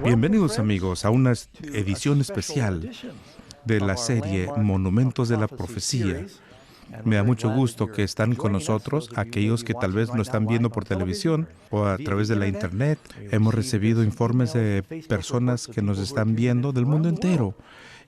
Bienvenidos amigos a una edición especial de la serie Monumentos de la Profecía. Me da mucho gusto que están con nosotros, aquellos que tal vez nos están viendo por televisión o a través de la internet. Hemos recibido informes de personas que nos están viendo del mundo entero.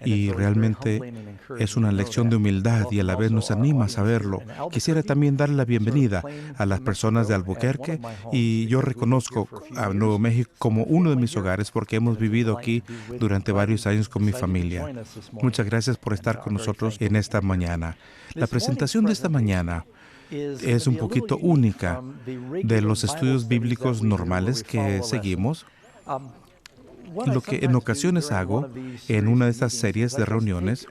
Y realmente es una lección de humildad y a la vez nos anima a saberlo. Quisiera también darle la bienvenida a las personas de Albuquerque y yo reconozco a Nuevo México como uno de mis hogares porque hemos vivido aquí durante varios años con mi familia. Muchas gracias por estar con nosotros en esta mañana. La presentación de esta mañana es un poquito única de los estudios bíblicos normales que seguimos. Lo que en ocasiones hago en una de estas series de reuniones,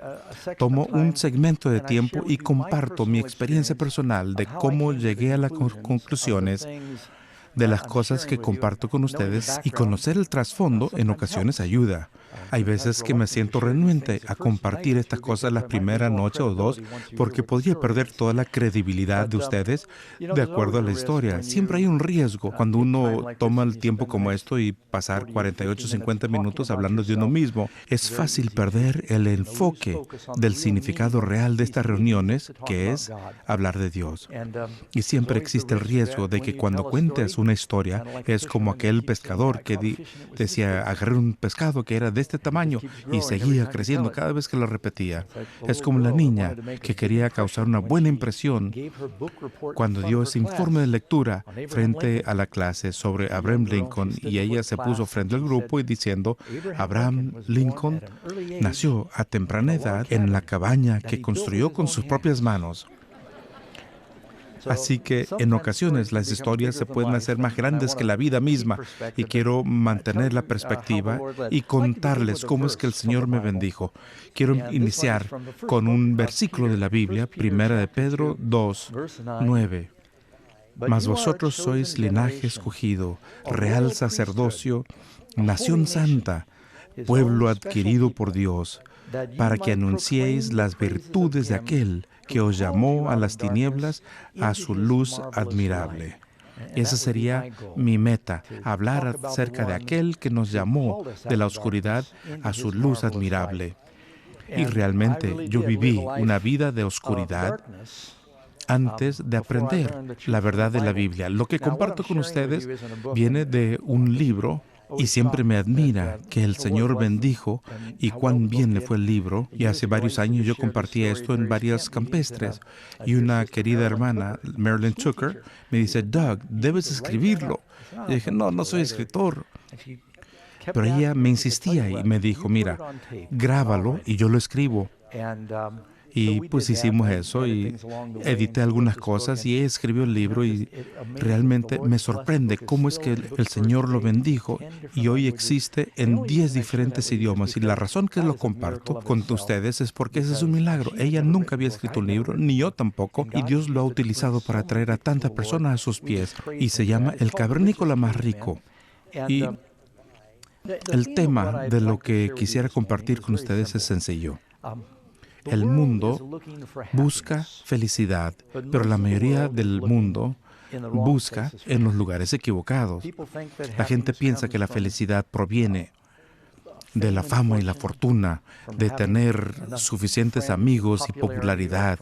tomo un segmento de tiempo y comparto mi experiencia personal de cómo llegué a las conclusiones de las cosas que comparto con ustedes, y conocer el trasfondo en ocasiones ayuda. Hay veces que me siento renuente a compartir estas cosas la primera noche o dos porque podría perder toda la credibilidad de ustedes de acuerdo a la historia. Siempre hay un riesgo cuando uno toma el tiempo como esto y pasar 48, 50 minutos hablando de uno mismo. Es fácil perder el enfoque del significado real de estas reuniones, que es hablar de Dios. Y siempre existe el riesgo de que cuando cuentes una historia, es como aquel pescador que decía, agarré un pescado que era de este tamaño y seguía creciendo cada vez que lo repetía. Es como la niña que quería causar una buena impresión cuando dio ese informe de lectura frente a la clase sobre Abraham Lincoln, y ella se puso frente al grupo y diciendo, Abraham Lincoln nació a temprana edad en la cabaña que construyó con sus propias manos. Así que en ocasiones las historias se pueden hacer más grandes que la vida misma, y quiero mantener la perspectiva y contarles cómo es que el Señor me bendijo. Quiero iniciar con un versículo de la Biblia, Primera de Pedro 2, 9. Mas vosotros sois linaje escogido, real sacerdocio, nación santa, pueblo adquirido por Dios, para que anunciéis las virtudes de aquel que os llamó a las tinieblas a su luz admirable. Esa sería mi meta, hablar acerca de aquel que nos llamó de la oscuridad a su luz admirable. Y realmente yo viví una vida de oscuridad antes de aprender la verdad de la Biblia. Lo que comparto con ustedes viene de un libro. Y siempre me admira que el Señor bendijo y cuán bien le fue el libro. Y hace varios años yo compartí esto en varias campestres. Y una querida hermana, Marilyn Tucker, me dice, Doug, debes escribirlo. Y dije, no soy escritor. Pero ella me insistía y me dijo, mira, grábalo y yo lo escribo. Y pues hicimos eso y edité algunas cosas y ella escribió el libro, y realmente me sorprende cómo es que el Señor lo bendijo y hoy existe en 10 diferentes idiomas. Y la razón que lo comparto con ustedes es porque ese es un milagro. Ella nunca había escrito un libro, ni yo tampoco, y Dios lo ha utilizado para traer a tantas personas a sus pies. Y se llama El Cavernícola Más Rico. Y el tema de lo que quisiera compartir con ustedes es sencillo. El mundo busca felicidad, pero la mayoría del mundo busca en los lugares equivocados. La gente piensa que la felicidad proviene de la fama y la fortuna, de tener suficientes amigos y popularidad,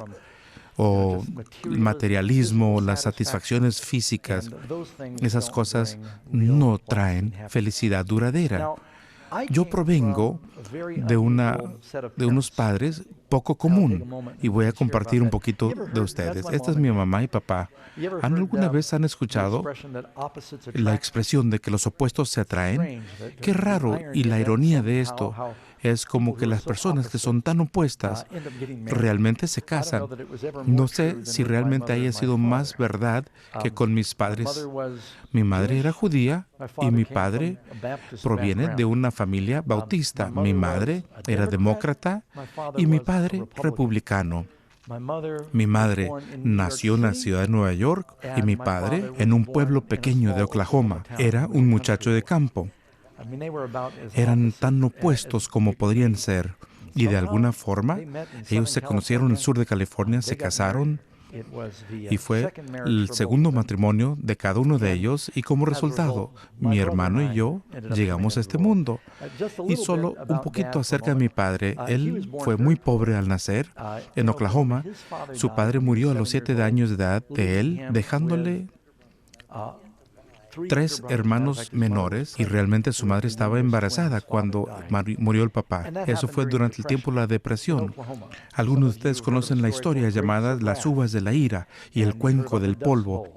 o el materialismo, las satisfacciones físicas. Esas cosas no traen felicidad duradera. Yo provengo de unos padres poco común, y voy a compartir un poquito de ustedes. Esta es mi mamá y papá. ¿Alguna vez han escuchado la expresión de que los opuestos se atraen? Qué raro, y la ironía de esto es como que las personas que son tan opuestas realmente se casan. No sé si realmente haya sido más verdad que con mis padres. Mi madre era judía y mi padre proviene de una familia bautista. Mi madre era demócrata y mi padre republicano. Mi madre nació en la ciudad de Nueva York y mi padre en un pueblo pequeño de Oklahoma. Era un muchacho de campo. Eran tan opuestos como podrían ser. Y de alguna forma, ellos se conocieron en el sur de California, se casaron Y fue el segundo matrimonio de cada uno de ellos, y como resultado, mi hermano y yo llegamos a este mundo. Y solo un poquito acerca de mi padre, él fue muy pobre al nacer en Oklahoma. Su padre murió a los 7 años de edad de él, dejándole 3 hermanos menores, y realmente su madre estaba embarazada cuando murió el papá. Eso fue durante el tiempo de la depresión. Algunos de ustedes conocen la historia llamada Las uvas de la ira y el cuenco del polvo.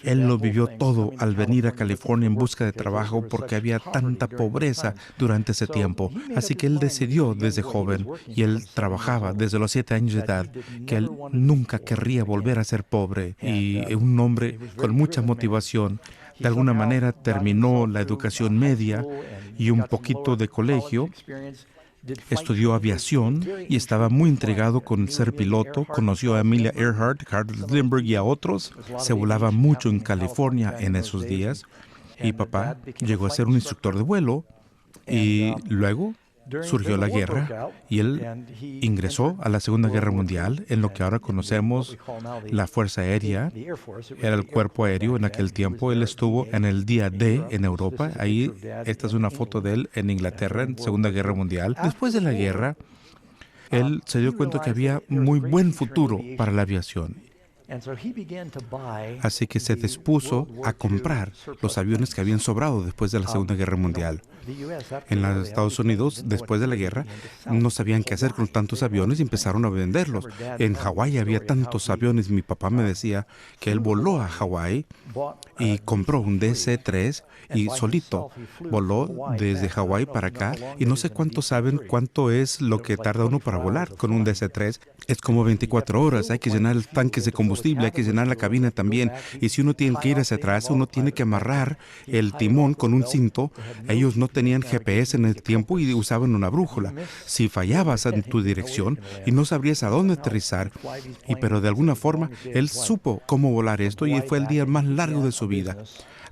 Él lo vivió todo al venir a California en busca de trabajo porque había tanta pobreza durante ese tiempo. Así que él decidió desde joven, y él trabajaba desde los 7 años de edad, que él nunca querría volver a ser pobre. Y un hombre con mucha motivación, de alguna manera terminó la educación media y un poquito de colegio. Estudió aviación y estaba muy intrigado con ser piloto. Conoció a Amelia Earhart, Carl Lindbergh y a otros. Se volaba mucho en California en esos días. Y papá llegó a ser un instructor de vuelo. Y luego surgió la guerra y él ingresó a la Segunda Guerra Mundial en lo que ahora conocemos la Fuerza Aérea. Era el cuerpo aéreo en aquel tiempo. Él estuvo en el día D en Europa. Ahí, esta es una foto de él en Inglaterra en Segunda Guerra Mundial. Después de la guerra, él se dio cuenta que había muy buen futuro para la aviación. Así que se dispuso a comprar los aviones que habían sobrado después de la Segunda Guerra Mundial. En los Estados Unidos, después de la guerra, no sabían qué hacer con tantos aviones y empezaron a venderlos. En Hawái había tantos aviones. Mi papá me decía que él voló a Hawái y compró un DC-3 y solito voló desde Hawái para acá. Y no sé cuántos saben cuánto es lo que tarda uno para volar con un DC-3. Es como 24 horas. Hay que llenar el tanque de combustible, hay que llenar la cabina también. Y si uno tiene que ir hacia atrás, uno tiene que amarrar el timón con un cinto. Ellos no tenían GPS en el tiempo y usaban una brújula. Si fallabas en tu dirección y no sabrías a dónde aterrizar, pero de alguna forma él supo cómo volar esto, y fue el día más largo de su vida.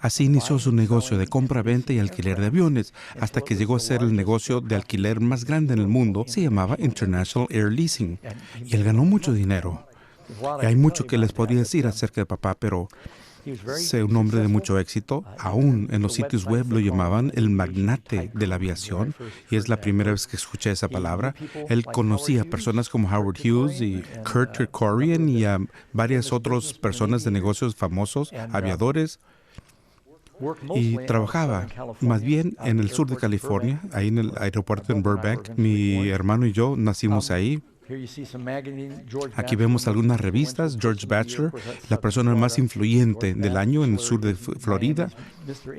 Así inició su negocio de compra-venta y alquiler de aviones, hasta que llegó a ser el negocio de alquiler más grande en el mundo. Se llamaba International Air Leasing, y él ganó mucho dinero. Y hay mucho que les podría decir acerca de papá, pero sé un hombre de mucho éxito. Aún en los sitios web lo llamaban el magnate de la aviación, y es la primera vez que escuché esa palabra. Él conocía a personas como Howard Hughes y Kurt Kerkorian y a varias otras personas de negocios famosos, aviadores. Y trabajaba más bien en el sur de California, ahí en el aeropuerto en Burbank. Mi hermano y yo nacimos ahí. Aquí vemos algunas revistas. George Batchelor, la persona más influyente del año en el sur de Florida,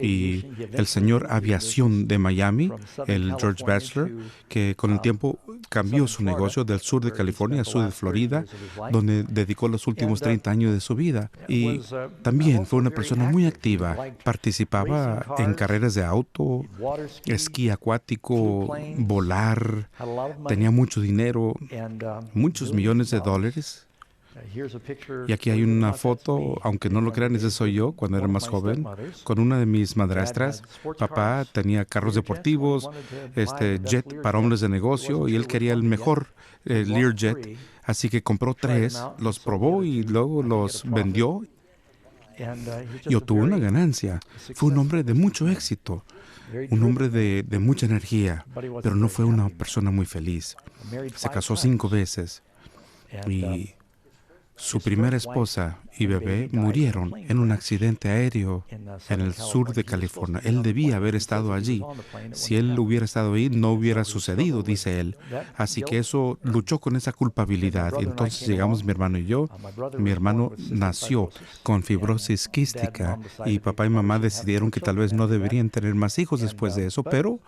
y el señor Aviación de Miami, el George Batchelor, que con el tiempo cambió su negocio del sur de California al sur de Florida, donde dedicó los últimos 30 años de su vida. Y también fue una persona muy activa. Participaba en carreras de auto, esquí acuático, volar. Tenía mucho dinero, muchos millones de dólares. Y aquí hay una foto, aunque no lo crean, ese soy yo cuando era más joven, con una de mis madrastras. Papá tenía carros deportivos, jet para hombres de negocio, y él quería el mejor Learjet. Así que compró 3, los probó y luego los vendió y obtuvo una ganancia. Fue un hombre de mucho éxito, un hombre de mucha energía, pero no fue una persona muy feliz. Se casó 5 veces y su primera esposa y bebé murieron en un accidente aéreo en el sur de California. Él debía haber estado allí. Si él hubiera estado ahí, no hubiera sucedido, dice él. Así que eso luchó con esa culpabilidad. Entonces llegamos mi hermano y yo. Mi hermano nació con fibrosis quística y papá y mamá decidieron que tal vez no deberían tener más hijos después de eso, pero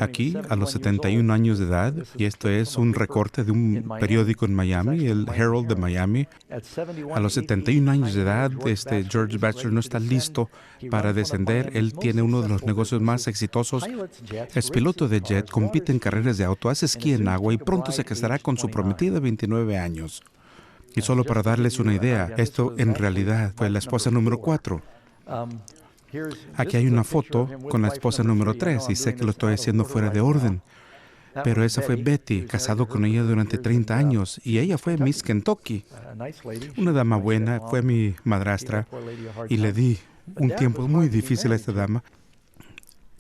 aquí, a los 71 años de edad, y esto es un recorte de un periódico en Miami, el Herald de Miami. A los 71 años de edad, George Batchelor no está listo para descender. Él tiene uno de los negocios más exitosos. Es piloto de jet, compite en carreras de auto, hace esquí en agua y pronto se casará con su prometida de 29 años. Y solo para darles una idea, esto en realidad fue la esposa número 4. Aquí hay una foto con la esposa número 3 y sé que lo estoy haciendo fuera de orden. Pero esa fue Betty, casado con ella durante 30 años, y ella fue Miss Kentucky. Una dama buena, fue mi madrastra, y le di un tiempo muy difícil a esta dama.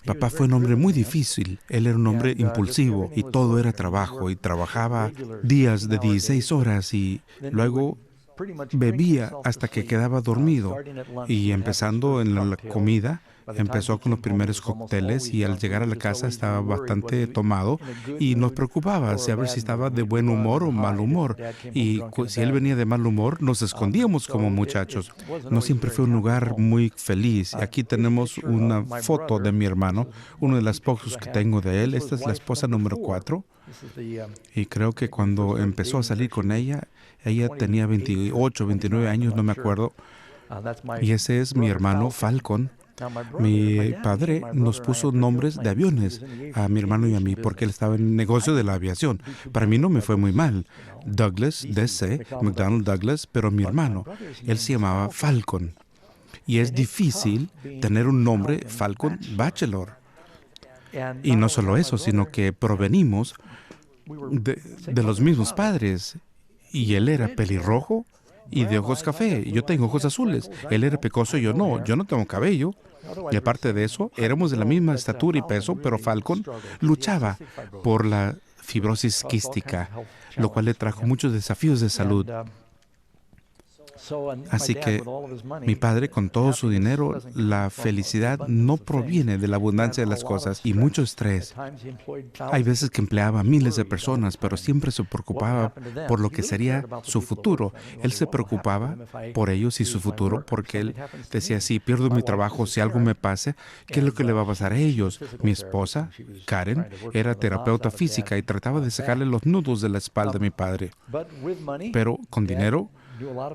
Papá fue un hombre muy difícil. Él era un hombre impulsivo y todo era trabajo, y trabajaba días de 16 horas y luego bebía hasta que quedaba dormido. Y empezando en la comida, empezó con los primeros cócteles y al llegar a la casa estaba bastante tomado y nos preocupaba saber si estaba de buen humor o mal humor. Y si él venía de mal humor, nos escondíamos como muchachos. No siempre fue un lugar muy feliz. Y aquí tenemos una foto de mi hermano, uno de los pocos que tengo de él. Esta es la esposa número 4. Y creo que cuando empezó a salir con ella tenía 28, 29 años, no me acuerdo. Y ese es mi hermano Falcon. Mi padre nos puso nombres de aviones a mi hermano y a mí porque él estaba en el negocio de la aviación. Para mí no me fue muy mal. Douglas, DC, McDonnell Douglas, pero mi hermano, él se llamaba Falcon. Y es difícil tener un nombre Falcon Bachelor. Y no solo eso, sino que provenimos de los mismos padres. Y él era pelirrojo y de ojos café. Yo tengo ojos azules. Él era pecoso y yo no. Yo no tengo cabello. Y aparte de eso, éramos de la misma estatura y peso, pero Falcon luchaba por la fibrosis quística, lo cual le trajo muchos desafíos de salud. Así que mi padre, con todo su dinero, la felicidad no proviene de la abundancia de las cosas y mucho estrés. Hay veces que empleaba a miles de personas, pero siempre se preocupaba por lo que sería su futuro. Él se preocupaba por ellos y su futuro porque él decía, si pierdo mi trabajo, si algo me pase, ¿qué es lo que le va a pasar a ellos? Mi esposa, Karen, era terapeuta física y trataba de sacarle los nudos de la espalda a mi padre. Pero con dinero,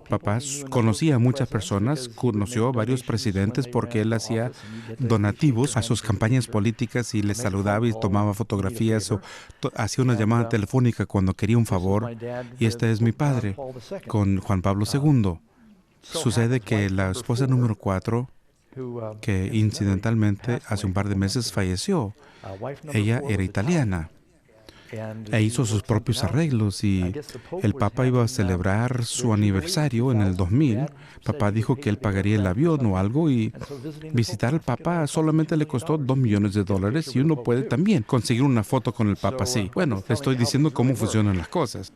papá conocía a muchas personas, conoció a varios presidentes porque él hacía donativos a sus campañas políticas y les saludaba y tomaba fotografías o hacía una llamada telefónica cuando quería un favor. Y este es mi padre, con Juan Pablo II. Sucede que la esposa número 4, que incidentalmente hace un par de meses falleció, ella era italiana. E hizo sus propios arreglos y el Papa iba a celebrar su aniversario en el 2000. Papá dijo que él pagaría el avión o algo y visitar al Papa solamente le costó $2 millones y uno puede también conseguir una foto con el Papa así. Bueno, le estoy diciendo cómo funcionan las cosas.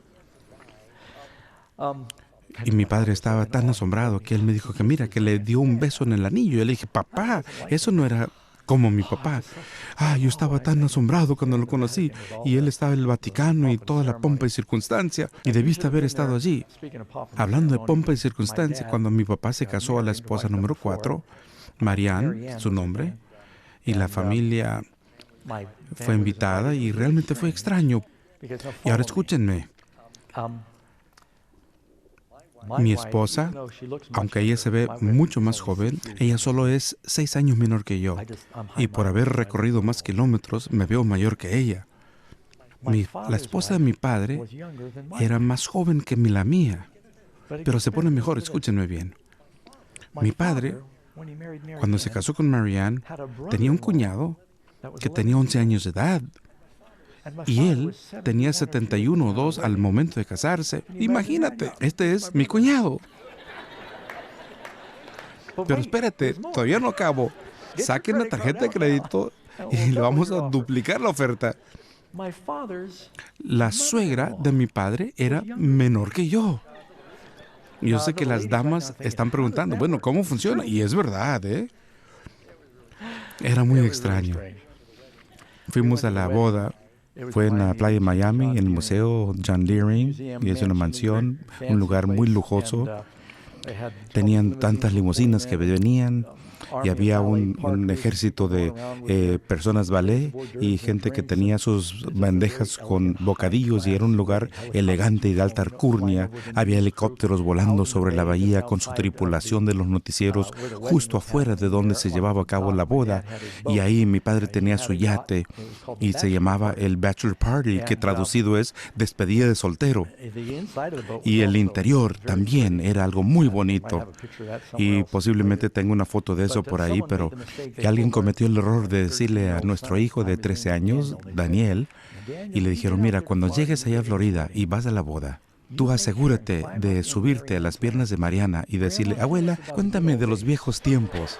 Y mi padre estaba tan asombrado que él me dijo que mira, que le dio un beso en el anillo. Y le dije, papá, eso no era como mi papá. Yo estaba tan asombrado cuando lo conocí y él estaba en el Vaticano y toda la pompa y circunstancia y debiste haber estado allí. Hablando de pompa y circunstancia, cuando mi papá se casó a la esposa número 4, Marianne, su nombre, y la familia fue invitada y realmente fue extraño. Y ahora escúchenme. Mi esposa, aunque ella se ve mucho más joven, ella solo es 6 años menor que yo. Y por haber recorrido más kilómetros, me veo mayor que ella. La esposa de mi padre era más joven que la mía. Pero se pone mejor, escúchenme bien. Mi padre, cuando se casó con Marianne, tenía un cuñado que tenía 11 años de edad. Y él tenía 71 o 2 al momento de casarse. Imagínate, este es mi cuñado. Pero espérate, todavía no acabo. Saquen la tarjeta de crédito y le vamos a duplicar la oferta. La suegra de mi padre era menor que yo. Yo sé que las damas están preguntando, bueno, ¿cómo funciona? Y es verdad, ¿eh? Era muy extraño. Fuimos a la boda. Fue en la playa de Miami, en el Museo John Deering, y es una mansión, un lugar muy lujoso. Tenían tantas limusinas que venían y había un ejército de personas ballet y gente que tenía sus bandejas con bocadillos y era un lugar elegante y de alta alcurnia. Había helicópteros volando sobre la bahía con su tripulación de los noticieros justo afuera de donde se llevaba a cabo la boda. Y ahí mi padre tenía su yate y se llamaba el Bachelor Party, que traducido es despedida de soltero. Y el interior también era algo muy bonito. Y posiblemente tengo una foto de eso por ahí, pero alguien cometió el error de decirle a nuestro hijo de 13 años, Daniel, Y le dijeron, mira, cuando llegues allá a Florida y vas a la boda, tú asegúrate de subirte a las piernas de Mariana y decirle, abuela, cuéntame de los viejos tiempos.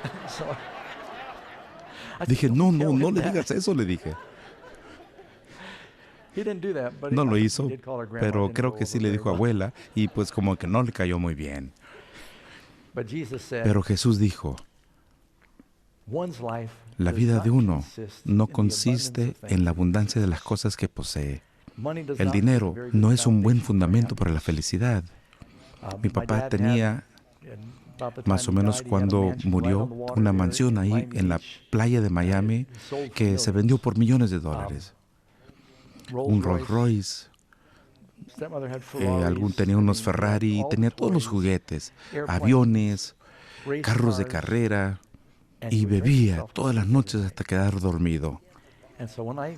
Dije, no le digas eso, le dije. No lo hizo, pero creo que sí le dijo abuela y pues como que no le cayó muy bien. Pero Jesús dijo, la vida de uno no consiste en la abundancia de las cosas que posee. El dinero no es un buen fundamento para la felicidad. Mi papá tenía, más o menos cuando murió, una mansión ahí en la playa de Miami que se vendió por millones de dólares. Un Rolls Royce, tenía unos Ferrari, tenía todos los juguetes, aviones, carros de carrera, y bebía todas las noches hasta quedar dormido.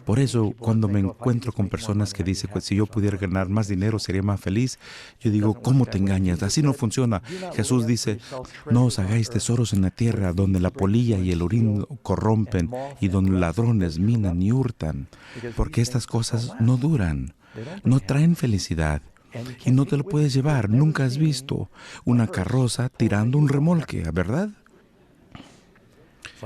Por eso, cuando me encuentro con personas que dicen que si yo pudiera ganar más dinero sería más feliz, yo digo, ¿cómo te engañas? Así no funciona. Jesús dice, no os hagáis tesoros en la tierra donde la polilla y el orín corrompen y donde ladrones minan y hurtan, porque estas cosas no duran, no traen felicidad. Y no te lo puedes llevar. Nunca has visto una carroza tirando un remolque, ¿verdad?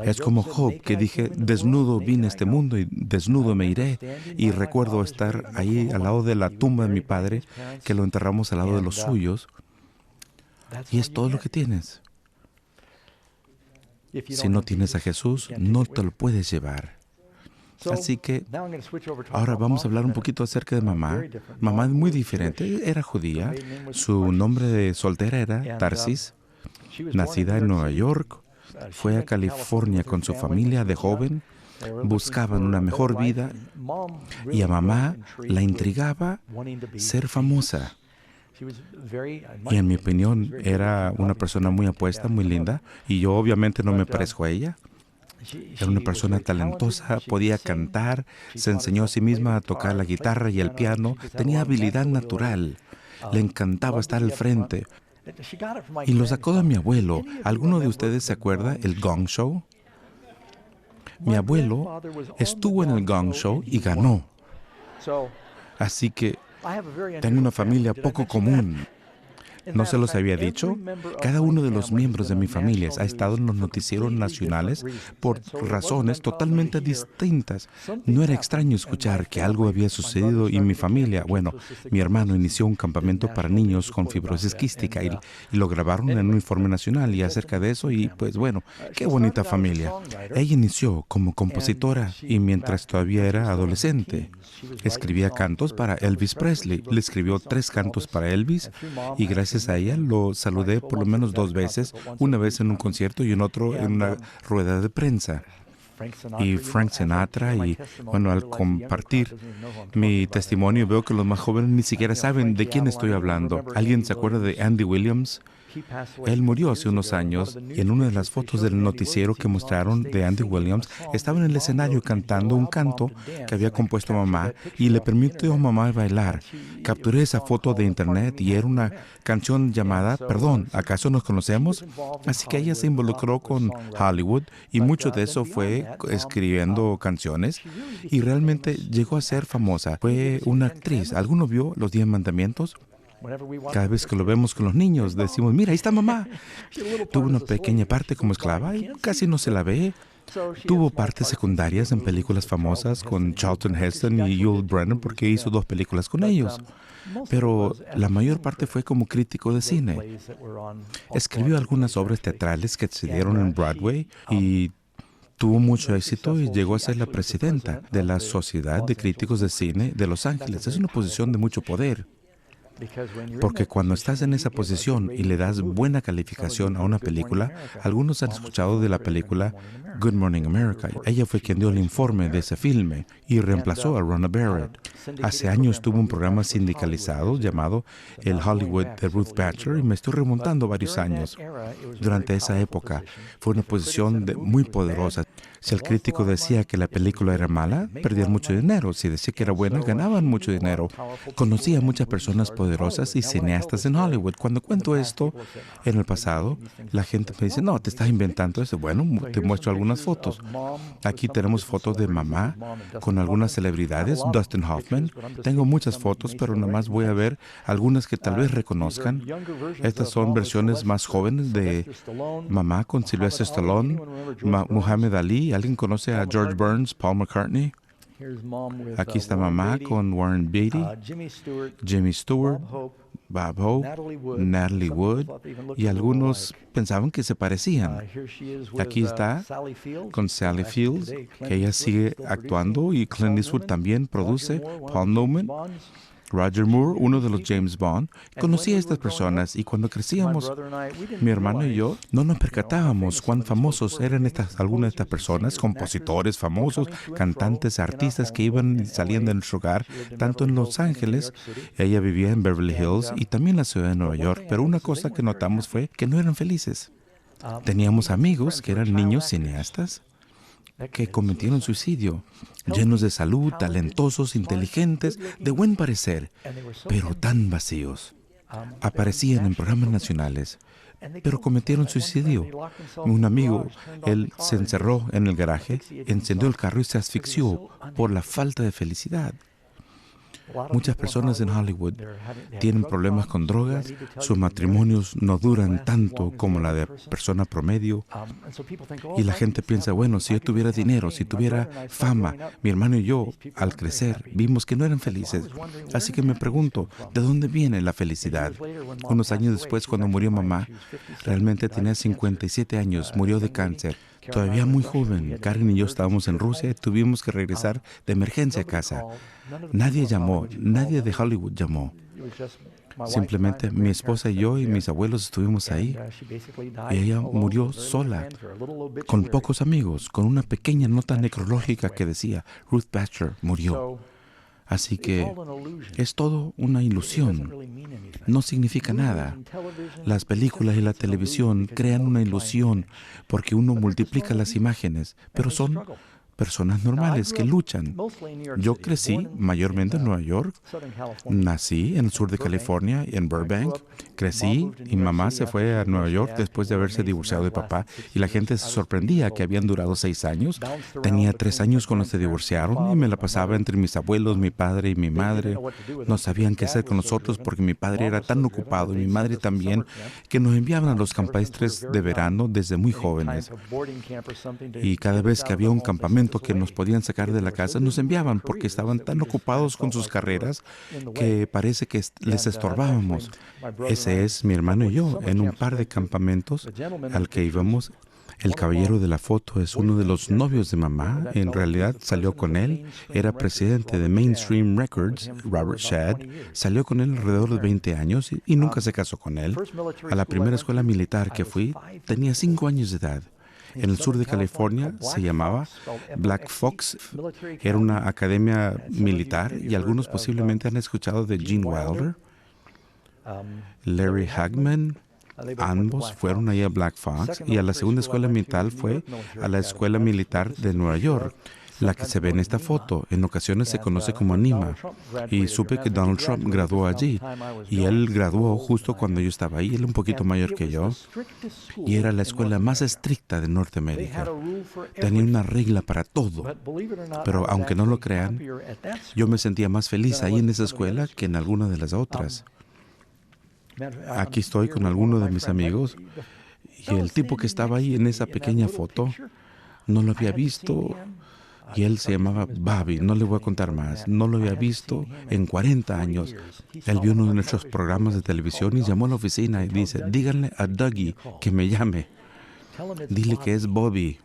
Es como Job, que dije, desnudo vine a este mundo y desnudo me iré. Y recuerdo estar ahí al lado de la tumba de mi padre, que lo enterramos al lado de los suyos. Y es todo lo que tienes. Si no tienes a Jesús, no te lo puedes llevar. Así que ahora vamos a hablar un poquito acerca de mamá. Mamá es muy diferente, era judía. Su nombre de soltera era Tarsis, nacida en Nueva York. Fue a California con su familia de joven, buscaban una mejor vida y a mamá la intrigaba ser famosa. Y en mi opinión era una persona muy apuesta, muy linda, y yo obviamente no me parezco a ella. Era una persona talentosa, podía cantar, se enseñó a sí misma a tocar la guitarra y el piano, tenía habilidad natural, le encantaba estar al frente. Y lo sacó de mi abuelo. ¿Alguno de ustedes se acuerda el Gong Show? Mi abuelo estuvo en el Gong Show y ganó. Así que tengo una familia poco común. ¿No se los había dicho? Cada uno de los miembros de mi familia ha estado en los noticieros nacionales por razones totalmente distintas. No era extraño escuchar que algo había sucedido en mi familia. Bueno, mi hermano inició un campamento para niños con fibrosis quística y lo grabaron en un informe nacional y acerca de eso y pues bueno, qué bonita familia. Ella inició como compositora y mientras todavía era adolescente, escribía cantos para Elvis Presley. Le escribió 3 cantos para Elvis y gracias a ella lo saludé por lo menos 2 veces, una vez en un concierto y en otro en una rueda de prensa. Y Frank Sinatra, y bueno, al compartir mi testimonio veo que los más jóvenes ni siquiera saben de quién estoy hablando. ¿Alguien se acuerda de Andy Williams? Él murió hace unos años y en una de las fotos del noticiero que mostraron de Andy Williams estaba en el escenario cantando un canto que había compuesto mamá y le permitió a mamá bailar. Capturé esa foto de internet y era una canción llamada Perdón, ¿acaso nos conocemos? Así que ella se involucró con Hollywood y mucho de eso fue escribiendo canciones y realmente llegó a ser famosa. Fue una actriz. ¿Alguno vio Los 10 Mandamientos? Cada vez que lo vemos con los niños, decimos, mira, ahí está mamá. Tuvo una pequeña parte como esclava y casi no se la ve. Tuvo partes secundarias en películas famosas con Charlton Heston y Yul Brynner porque hizo 2 películas con ellos. Pero la mayor parte fue como crítico de cine. Escribió algunas obras teatrales que se dieron en Broadway y tuvo mucho éxito y llegó a ser la presidenta de la Sociedad de Críticos de Cine de Los Ángeles. Es una posición de mucho poder. Porque cuando estás en esa posición y le das buena calificación a una película, algunos han escuchado de la película Good Morning America. Ella fue quien dio el informe de ese filme y reemplazó a Rhona Barrett. Hace años tuvo un programa sindicalizado llamado El Hollywood de Ruth Batcher y me estoy remontando varios años. Durante esa época fue una posición muy poderosa. Si el crítico decía que la película era mala, perdían mucho dinero. Si decía que era buena, ganaban mucho dinero. Conocía a muchas personas poderosas poderosas y cineastas en Hollywood. Cuando cuento esto en el pasado, la gente me dice, no, te estás inventando eso. Bueno, te muestro algunas fotos. Aquí tenemos fotos de mamá con algunas celebridades, Dustin Hoffman. Tengo muchas fotos, pero nada más voy a ver algunas que tal vez reconozcan. Estas son versiones más jóvenes de mamá con Sylvester Stallone, Muhammad Ali. ¿Alguien conoce a George Burns, Paul McCartney? Aquí está mamá con Warren Beatty, Jimmy Stewart, Bob Hope, Natalie Wood, y algunos pensaban que se parecían. Aquí está con Sally Fields, que ella sigue actuando, y Clint Eastwood también produce, Paul Newman, Roger Moore, uno de los James Bond. Conocí a estas personas y cuando crecíamos, mi hermano y yo no nos percatábamos cuán famosos eran algunas de estas personas, compositores famosos, cantantes, artistas que iban y salían de nuestro hogar, tanto en Los Ángeles, ella vivía en Beverly Hills y también en la ciudad de Nueva York, pero una cosa que notamos fue que no eran felices. Teníamos amigos que eran niños cineastas que cometieron suicidio, llenos de salud, talentosos, inteligentes, de buen parecer, pero tan vacíos. Aparecían en programas nacionales, pero cometieron suicidio. Un amigo, él se encerró en el garaje, encendió el carro y se asfixió por la falta de felicidad. Muchas personas en Hollywood tienen problemas con drogas, sus matrimonios no duran tanto como la de persona promedio, y la gente piensa, bueno, si yo tuviera dinero, si tuviera fama, mi hermano y yo, al crecer, vimos que no eran felices. Así que me pregunto, ¿de dónde viene la felicidad? Unos años después, cuando murió mamá, realmente tenía 57 años, murió de cáncer. Todavía muy joven, Karen y yo estábamos en Rusia y tuvimos que regresar de emergencia a casa. Nadie llamó, nadie de Hollywood llamó. Simplemente mi esposa y yo y mis abuelos estuvimos ahí. Y ella murió sola, con pocos amigos, con una pequeña nota necrológica que decía, Ruth Baxter murió. Así que es todo una ilusión. No significa nada. Las películas y la televisión crean una ilusión porque uno multiplica las imágenes, pero son personas normales que luchan. Yo crecí mayormente en Nueva York, nací en el sur de California, en Burbank, crecí y mamá se fue a Nueva York después de haberse divorciado de papá y la gente se sorprendía que habían durado 6 años. Tenía 3 años cuando se divorciaron y me la pasaba entre mis abuelos, mi padre y mi madre. No sabían qué hacer con nosotros porque mi padre era tan ocupado y mi madre también, que nos enviaban a los campestres de verano desde muy jóvenes. Y cada vez que había un campamento que nos podían sacar de la casa, nos enviaban porque estaban tan ocupados con sus carreras que parece que les estorbábamos. Ese es mi hermano y yo en un par de campamentos al que íbamos. El caballero de la foto es uno de los novios de mamá. En realidad salió con él. Era presidente de Mainstream Records, Robert Shadd. Salió con él alrededor de 20 años y nunca se casó con él. A la primera escuela militar que fui, tenía 5 años de edad. En el sur de California se llamaba Black Fox. Era una academia militar y algunos posiblemente han escuchado de Gene Wilder, Larry Hagman. Ambos fueron ahí a Black Fox y a la segunda escuela militar fue a la escuela militar de Nueva York, la que se ve en esta foto. En ocasiones se conoce como Anima. Y supe que Donald Trump graduó allí. Y él graduó justo cuando yo estaba ahí. Él un poquito mayor que yo. Y era la escuela más estricta de Norteamérica. Tenía una regla para todo. Pero aunque no lo crean, yo me sentía más feliz ahí en esa escuela que en alguna de las otras. Aquí estoy con algunos de mis amigos. Y el tipo que estaba ahí en esa pequeña foto, no lo había visto. Y él se llamaba Bobby, no le voy a contar más. No lo había visto en 40 años. Él vio uno de nuestros programas de televisión y llamó a la oficina y dice, díganle a Dougie que me llame. Dile que es Bobby.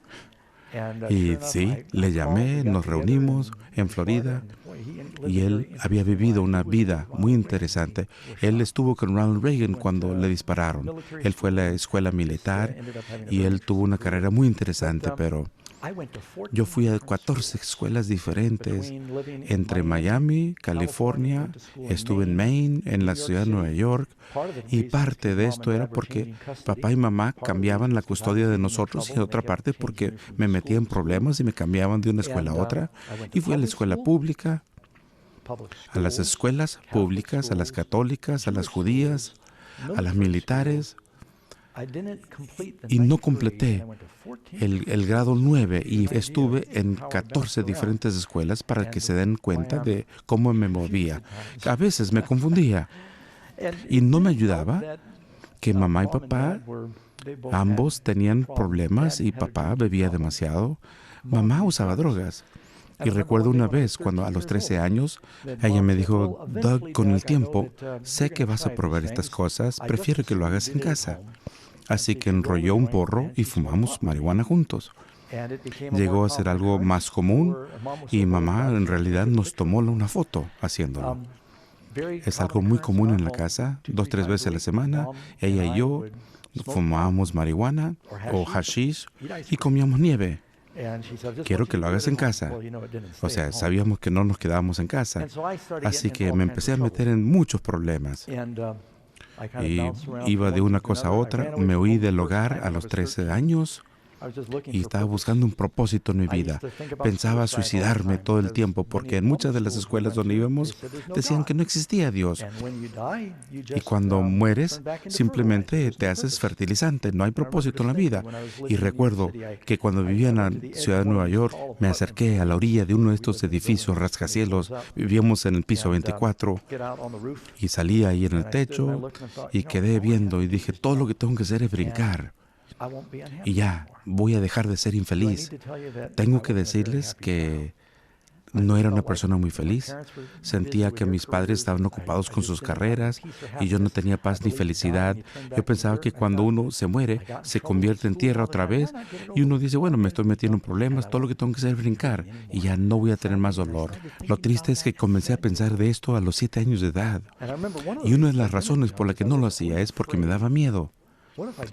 Y sí, le llamé, nos reunimos en Florida y él había vivido una vida muy interesante. Él estuvo con Ronald Reagan cuando le dispararon. Él fue a la escuela militar y él tuvo una carrera muy interesante, pero yo fui a 14 escuelas diferentes entre Miami, California, estuve en Maine, en la ciudad de Nueva York, y parte de esto era porque papá y mamá cambiaban la custodia de nosotros y otra parte porque me metía en problemas y me cambiaban de una escuela a otra. Y fui a la escuela pública a las escuelas públicas, a las católicas, a las judías, a las militares, y no completé el grado 9 y estuve en 14 diferentes escuelas para que se den cuenta de cómo me movía. A veces me confundía y no me ayudaba que mamá y papá, ambos tenían problemas y papá bebía demasiado. Mamá usaba drogas. Y recuerdo una vez cuando a los 13 años, ella me dijo, Doug, con el tiempo, sé que vas a probar estas cosas, prefiero que lo hagas en casa. Así que enrolló un porro y fumamos marihuana juntos. Llegó a ser algo más común y mamá en realidad nos tomó una foto haciéndolo. Es algo muy común en la casa, 2 o 3 veces a la semana, ella y yo fumábamos marihuana o hashish y comíamos nieve. Quiero que lo hagas en casa. O sea, sabíamos que no nos quedábamos en casa. Así que me empecé a meter en muchos problemas. Y iba de una cosa a otra. Me huí del hogar a los 13 años y estaba buscando un propósito en mi vida. Pensaba suicidarme todo el tiempo porque en muchas de las escuelas donde íbamos decían que no existía Dios. Y cuando mueres, simplemente te haces fertilizante, no hay propósito en la vida. Y recuerdo que cuando vivía en la ciudad de Nueva York, me acerqué a la orilla de uno de estos edificios rascacielos. Vivíamos en el piso 24 y salí ahí en el techo y quedé viendo y dije, todo lo que tengo que hacer es brincar. Y ya, voy a dejar de ser infeliz. Tengo que decirles que no era una persona muy feliz. Sentía que mis padres estaban ocupados con sus carreras y yo no tenía paz ni felicidad. Yo pensaba que cuando uno se muere, se convierte en tierra otra vez y uno dice, bueno, me estoy metiendo en problemas, todo lo que tengo que hacer es brincar y ya no voy a tener más dolor. Lo triste es que comencé a pensar de esto a los 7 años de edad. Y una de las razones por la que no lo hacía es porque me daba miedo.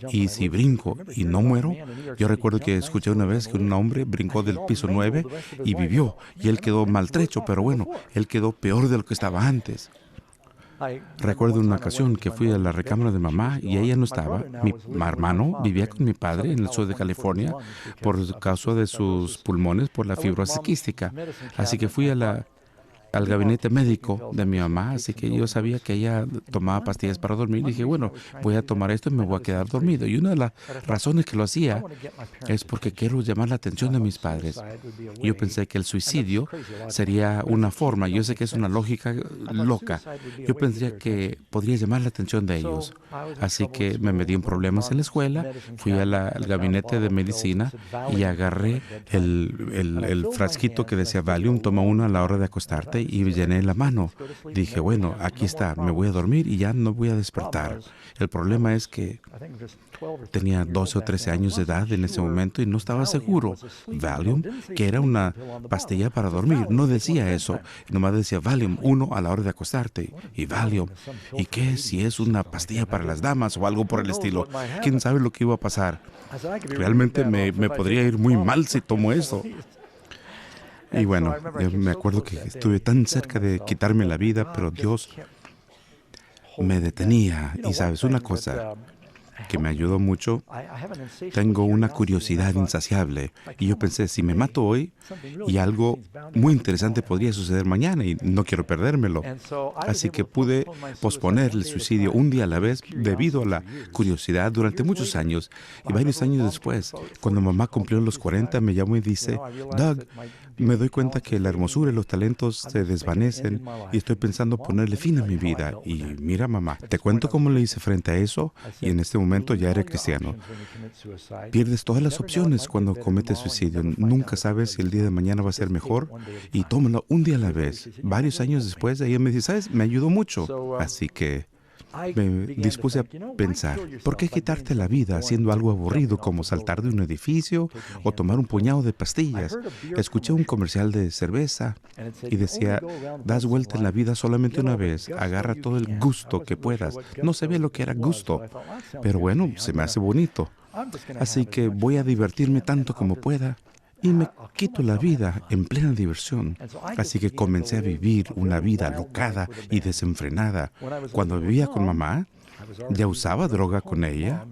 Y si brinco y no muero, yo recuerdo que escuché una vez que un hombre brincó del piso 9 y vivió, y él quedó maltrecho, pero bueno, él quedó peor de lo que estaba antes. Recuerdo una ocasión que fui a la recámara de mamá y ella no estaba. Mi hermano vivía con mi padre en el sur de California por causa de sus pulmones, por la fibrosis quística. Así que fui al gabinete médico de mi mamá, así que yo sabía que ella tomaba pastillas para dormir. Y dije, bueno, voy a tomar esto y me voy a quedar dormido. Y una de las razones que lo hacía es porque quiero llamar la atención de mis padres. Yo pensé que el suicidio sería una forma, yo sé que es una lógica loca, yo pensé que podría llamar la atención de ellos. Así que me metí en problemas en la escuela, fui al gabinete de medicina y agarré el frasquito que decía Valium, toma uno a la hora de acostarte, y llené la mano. Dije, bueno, aquí está, me voy a dormir y ya no voy a despertar. El problema es que tenía 12 o 13 años de edad en ese momento y no estaba seguro. Valium, que era una pastilla para dormir, no decía eso. Nomás decía Valium 1 a la hora de acostarte. Y Valium, ¿y qué si es una pastilla para las damas o algo por el estilo? ¿Quién sabe lo que iba a pasar? Realmente me podría ir muy mal si tomo eso. Y bueno, me acuerdo que estuve tan cerca de quitarme la vida, pero Dios me detenía. Y sabes, una cosa que me ayudó mucho, tengo una curiosidad insaciable. Y yo pensé, si me mato hoy, y algo muy interesante podría suceder mañana, y no quiero perdérmelo. Así que pude posponer el suicidio un día a la vez debido a la curiosidad durante muchos años. Y varios años después, cuando mamá cumplió los 40, me llamó y dice, Doug, me doy cuenta que la hermosura y los talentos se desvanecen y estoy pensando ponerle fin a mi vida. Y mira, mamá, te cuento cómo le hice frente a eso, y en este momento ya era cristiano. Pierdes todas las opciones cuando cometes suicidio. Nunca sabes si el día de mañana va a ser mejor, y tómalo un día a la vez. Varios años después, ella me dice, ¿sabes? Me ayudó mucho. Así que me dispuse a pensar, ¿por qué quitarte la vida haciendo algo aburrido como saltar de un edificio o tomar un puñado de pastillas? Escuché un comercial de cerveza y decía, das vuelta en la vida solamente una vez, agarra todo el gusto que puedas. No sabía lo que era gusto, pero bueno, se me hace bonito. Así que voy a divertirme tanto como pueda. Y me quito la vida en plena diversión. Así que comencé a vivir una vida alocada y desenfrenada. Cuando vivía con mamá, Ya usaba droga con ella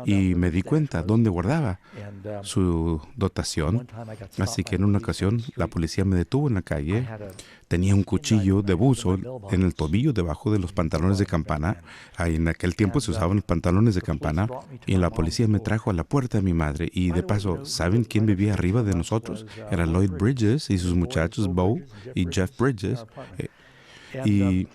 y me di cuenta dónde guardaba su dotación. Así que en una ocasión la policía me detuvo en la calle. Tenía un cuchillo de buzo en el tobillo debajo de los pantalones de campana. Ahí en aquel tiempo se usaban los pantalones de campana. Y la policía me trajo a la puerta de mi madre. Y de paso, ¿saben quién vivía arriba de nosotros? Era Lloyd Bridges y sus muchachos Bo y Jeff Bridges. Y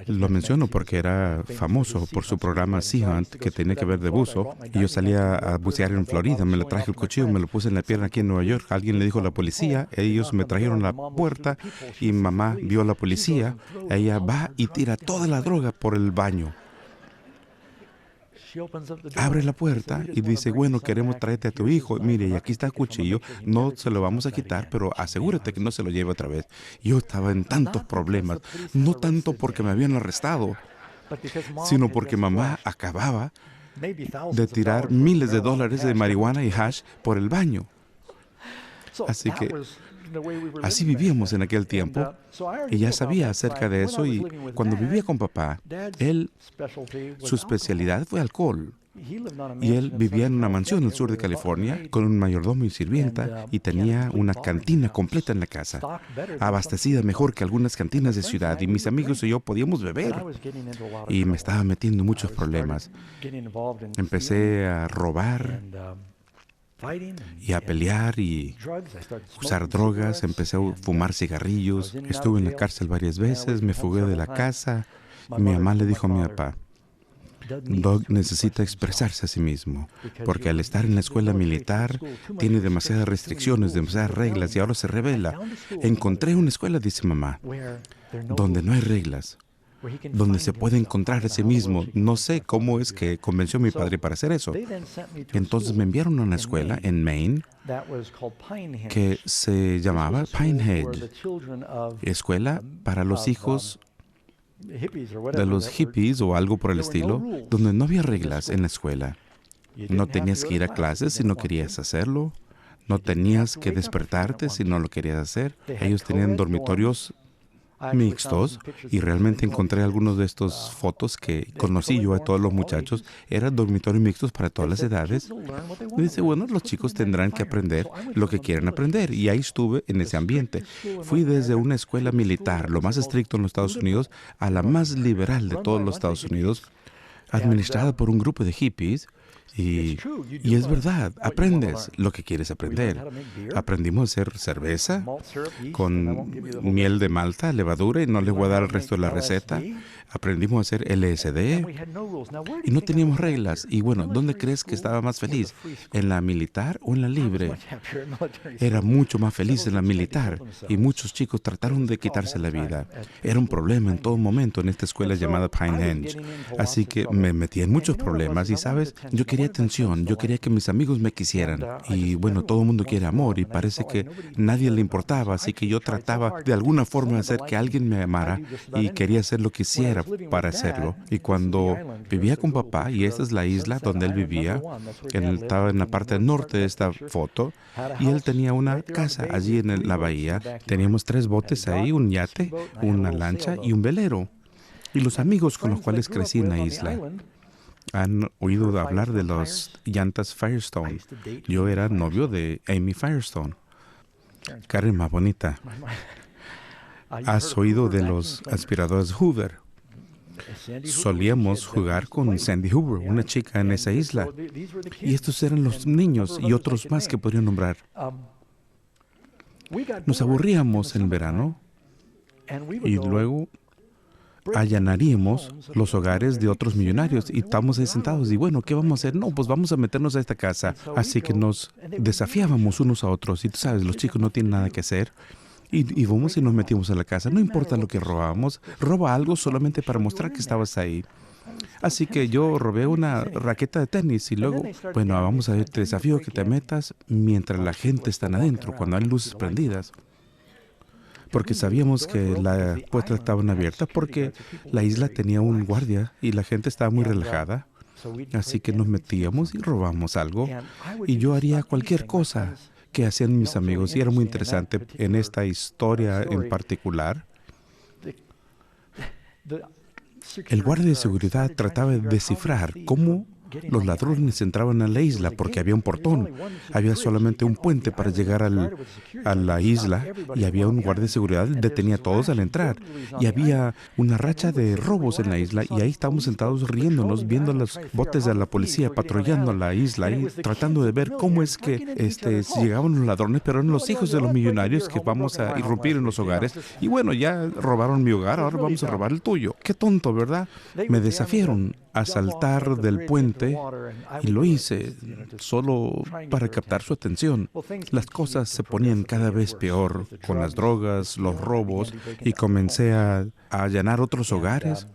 lo menciono porque era famoso por su programa Sea Hunt, que tenía que ver de buzo. Y yo salía a bucear en Florida, me le traje el cuchillo, me lo puse en la pierna aquí en Nueva York. Alguien le dijo a la policía, ellos me trajeron a la puerta y mamá vio a la policía. Ella va y tira toda la droga por el baño. Abre la puerta y dice, bueno, queremos traerte a tu hijo. Mire, y aquí está el cuchillo, no se lo vamos a quitar, pero asegúrate que no se lo lleve otra vez. Yo estaba en tantos problemas, no tanto porque me habían arrestado, sino porque mamá acababa de tirar miles de dólares de marihuana y hash por el baño. Así que así vivíamos en aquel tiempo y ya sabía acerca de eso. Y cuando vivía con papá, su especialidad fue alcohol. Y él vivía en una mansión en el sur de California con un mayordomo y sirvienta y tenía una cantina completa en la casa, abastecida mejor que algunas cantinas de ciudad, y mis amigos y yo podíamos beber. Y me estaba metiendo en muchos problemas. Empecé a robar y a pelear y usar drogas. Empecé a fumar cigarrillos. Estuve en la cárcel varias veces, me fugué de la casa. Y mi mamá le dijo a mi papá, Doug necesita expresarse a sí mismo, porque al estar en la escuela militar tiene demasiadas restricciones, demasiadas reglas, y ahora se revela. Encontré una escuela, dice mamá, donde no hay reglas, donde se puede encontrar a sí mismo. No sé cómo es que convenció a mi padre para hacer eso. Entonces me enviaron a una escuela en Maine que se llamaba Pine Hedge, escuela para los hijos de los hippies o algo por el estilo, donde no había reglas en la escuela. No tenías que ir a clases si no querías hacerlo. No tenías que despertarte si no lo querías hacer. Ellos tenían dormitorios mixtos y realmente encontré algunos de estos fotos que conocí yo a todos los muchachos. Eran dormitorios mixtos para todas las edades. Y dice, bueno, los chicos tendrán que aprender lo que quieren aprender. Y ahí estuve en ese ambiente. Fui desde una escuela militar, lo más estricto en los Estados Unidos, a la más liberal de todos los Estados Unidos, administrada por un grupo de hippies. Y es verdad, aprendes lo que quieres aprender. Aprendimos a hacer cerveza con miel de malta, levadura, y no les voy a dar el resto de la receta. Aprendimos a hacer LSD y no teníamos reglas. Y bueno, ¿dónde crees que estaba más feliz? ¿En la militar o en la libre? Era mucho más feliz en la militar y muchos chicos trataron de quitarse la vida. Era un problema en todo momento en esta escuela llamada Pine Hedge. Así que me metí en muchos problemas y, ¿sabes? Yo quería atención, yo quería que mis amigos me quisieran. Y bueno, todo el mundo quiere amor y parece que nadie le importaba, así que yo trataba de alguna forma de hacer que alguien me amara y quería hacer lo que hiciera para hacerlo. Y cuando vivía con papá, y esta es la isla donde él vivía, él estaba en la parte norte de esta foto, y él tenía una casa allí en la bahía. Teníamos 3 botes ahí, un yate, una lancha y un velero. Y los amigos con los cuales crecí en la isla han oído hablar de las llantas Firestone. Yo era novio de Amy Firestone. Karen, más bonita. ¿Has oído de los aspiradores Hoover? Solíamos jugar con Sandy Hoover, una chica en esa isla. Y estos eran los niños y otros más que podría nombrar. Nos aburríamos en el verano y luego allanaríamos los hogares de otros millonarios y estábamos ahí sentados y bueno, ¿qué vamos a hacer? No, pues vamos a meternos a esta casa. Así que nos desafiábamos unos a otros y tú sabes, los chicos no tienen nada que hacer. Y vamos y nos metimos a la casa. No importa lo que robábamos, roba algo solamente para mostrar que estabas ahí. Así que yo robé una raqueta de tenis y luego, bueno, vamos a ver, te desafío que te metas mientras la gente está adentro, cuando hay luces prendidas. Porque sabíamos que las puertas estaban abiertas porque la isla tenía un guardia y la gente estaba muy relajada. Así que nos metíamos y robamos algo. Y yo haría cualquier cosa que hacían mis amigos. Y era muy interesante en esta historia en particular. El guardia de seguridad trataba de descifrar cómo los ladrones entraban a la isla porque había un portón. Había solamente un puente para llegar a la isla y había un guardia de seguridad que detenía a todos al entrar. Y había una racha de robos en la isla y ahí estábamos sentados riéndonos, viendo los botes de la policía patrullando la isla y tratando de ver cómo es que llegaban los ladrones, pero eran los hijos de los millonarios que vamos a irrumpir en los hogares. Y bueno, ya robaron mi hogar, ahora vamos a robar el tuyo. Qué tonto, ¿verdad? Me desafiaron a saltar del puente y lo hice solo para captar su atención. Las cosas se ponían cada vez peor con las drogas, los robos, y comencé a allanar otros hogares.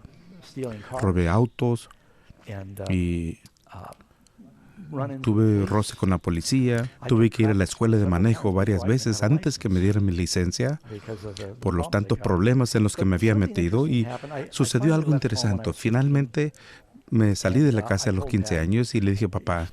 Robé autos y tuve roce con la policía. Tuve que ir a la escuela de manejo varias veces antes que me dieran mi licencia por los tantos problemas en los que me había metido, y sucedió algo interesante. Finalmente me salí de la casa a los 15 años y le dije, papá,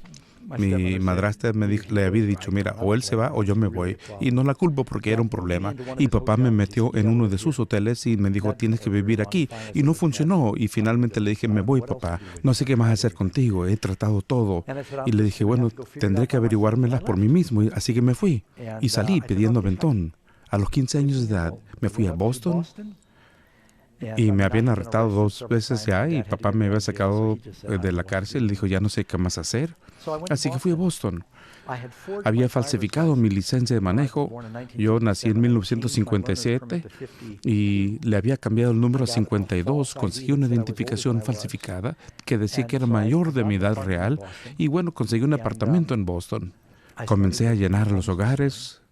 mi madrastra le había dicho, mira, o él se va o yo me voy. Y no la culpo porque era un problema. Y papá me metió en uno de sus hoteles y me dijo, tienes que vivir aquí. Y no funcionó. Y finalmente le dije, me voy, papá. No sé qué más hacer contigo. He tratado todo. Y le dije, bueno, tendré que averiguármelas por mí mismo. Así que me fui. Y salí pidiendo aventón. A los 15 años de edad me fui a Boston. Y me habían arrestado 2 veces ya y papá me había sacado de la cárcel y dijo, ya no sé qué más hacer. Así que fui a Boston. Había falsificado mi licencia de manejo. Yo nací en 1957 y le había cambiado el número a 52. Conseguí una identificación falsificada que decía que era mayor de mi edad real. Y bueno, conseguí un apartamento en Boston. Comencé a llenar los hogares,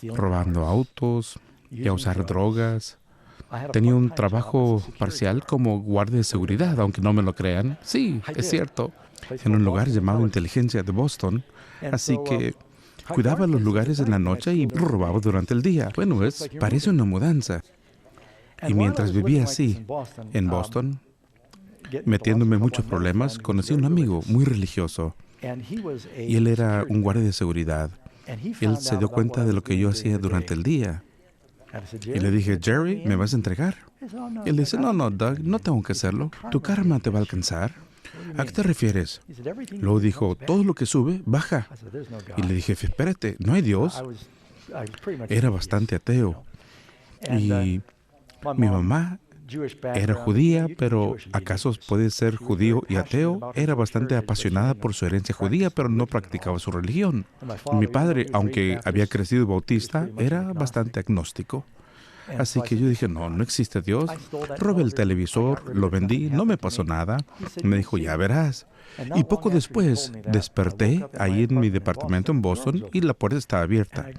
robando autos y a usar drogas. Tenía un trabajo parcial como guardia de seguridad, aunque no me lo crean. Sí, es cierto, en un lugar llamado Inteligencia de Boston. Así que cuidaba los lugares en la noche y robaba durante el día. Bueno, parece una mudanza. Y mientras vivía así, en Boston, metiéndome en muchos problemas, conocí a un amigo muy religioso. Y él era un guardia de seguridad. Él se dio cuenta de lo que yo hacía durante el día. Y le dije, Jerry, ¿me vas a entregar? Y él dice, no, Doug, no tengo que hacerlo. Tu karma te va a alcanzar. ¿A qué te refieres? Luego dijo, todo lo que sube, baja. Y le dije, espérate, ¿no hay Dios? Era bastante ateo. Y mi mamá era judía, pero ¿acaso puede ser judío y ateo? Era bastante apasionada por su herencia judía, pero no practicaba su religión. Mi padre, aunque había crecido bautista, era bastante agnóstico. Así que yo dije, no existe Dios. Robé el televisor, lo vendí, no me pasó nada. Me dijo, ya verás. Y poco después desperté ahí en mi departamento en Boston y la puerta estaba abierta.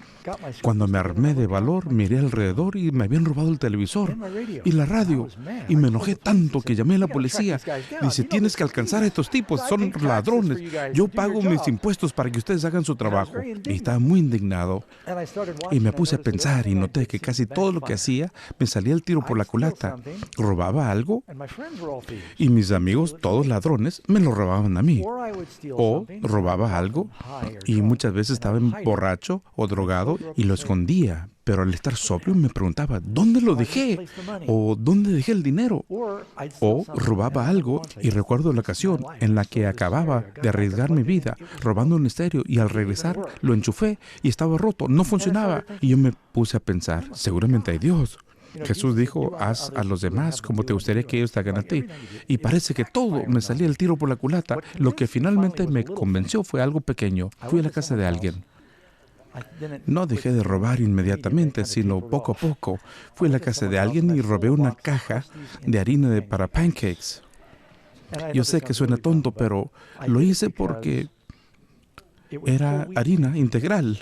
Cuando me armé de valor, miré alrededor y me habían robado el televisor y la radio. Y me enojé tanto que llamé a la policía. Dice, tienes que alcanzar a estos tipos, son ladrones. Yo pago mis impuestos para que ustedes hagan su trabajo. Y estaba muy indignado. Y me puse a pensar y noté que casi todo lo que hacía me salía el tiro por la culata. Robaba algo y mis amigos, todos ladrones, me lo robaban a mí. O robaba algo y muchas veces estaba borracho o drogado y lo escondía. Pero al estar sobrio me preguntaba, ¿dónde lo dejé? ¿O dónde dejé el dinero? O robaba algo y recuerdo la ocasión en la que acababa de arriesgar mi vida robando un estéreo y al regresar lo enchufé y estaba roto, no funcionaba. Y yo me puse a pensar, seguramente hay Dios. Jesús dijo, haz a los demás como te gustaría que ellos te hagan a ti. Y parece que todo me salía el tiro por la culata. Lo que finalmente me convenció fue algo pequeño. Fui a la casa de alguien. No dejé de robar inmediatamente, sino poco a poco. Fui a la casa de alguien y robé una caja de harina para pancakes. Yo sé que suena tonto, pero lo hice porque era harina integral.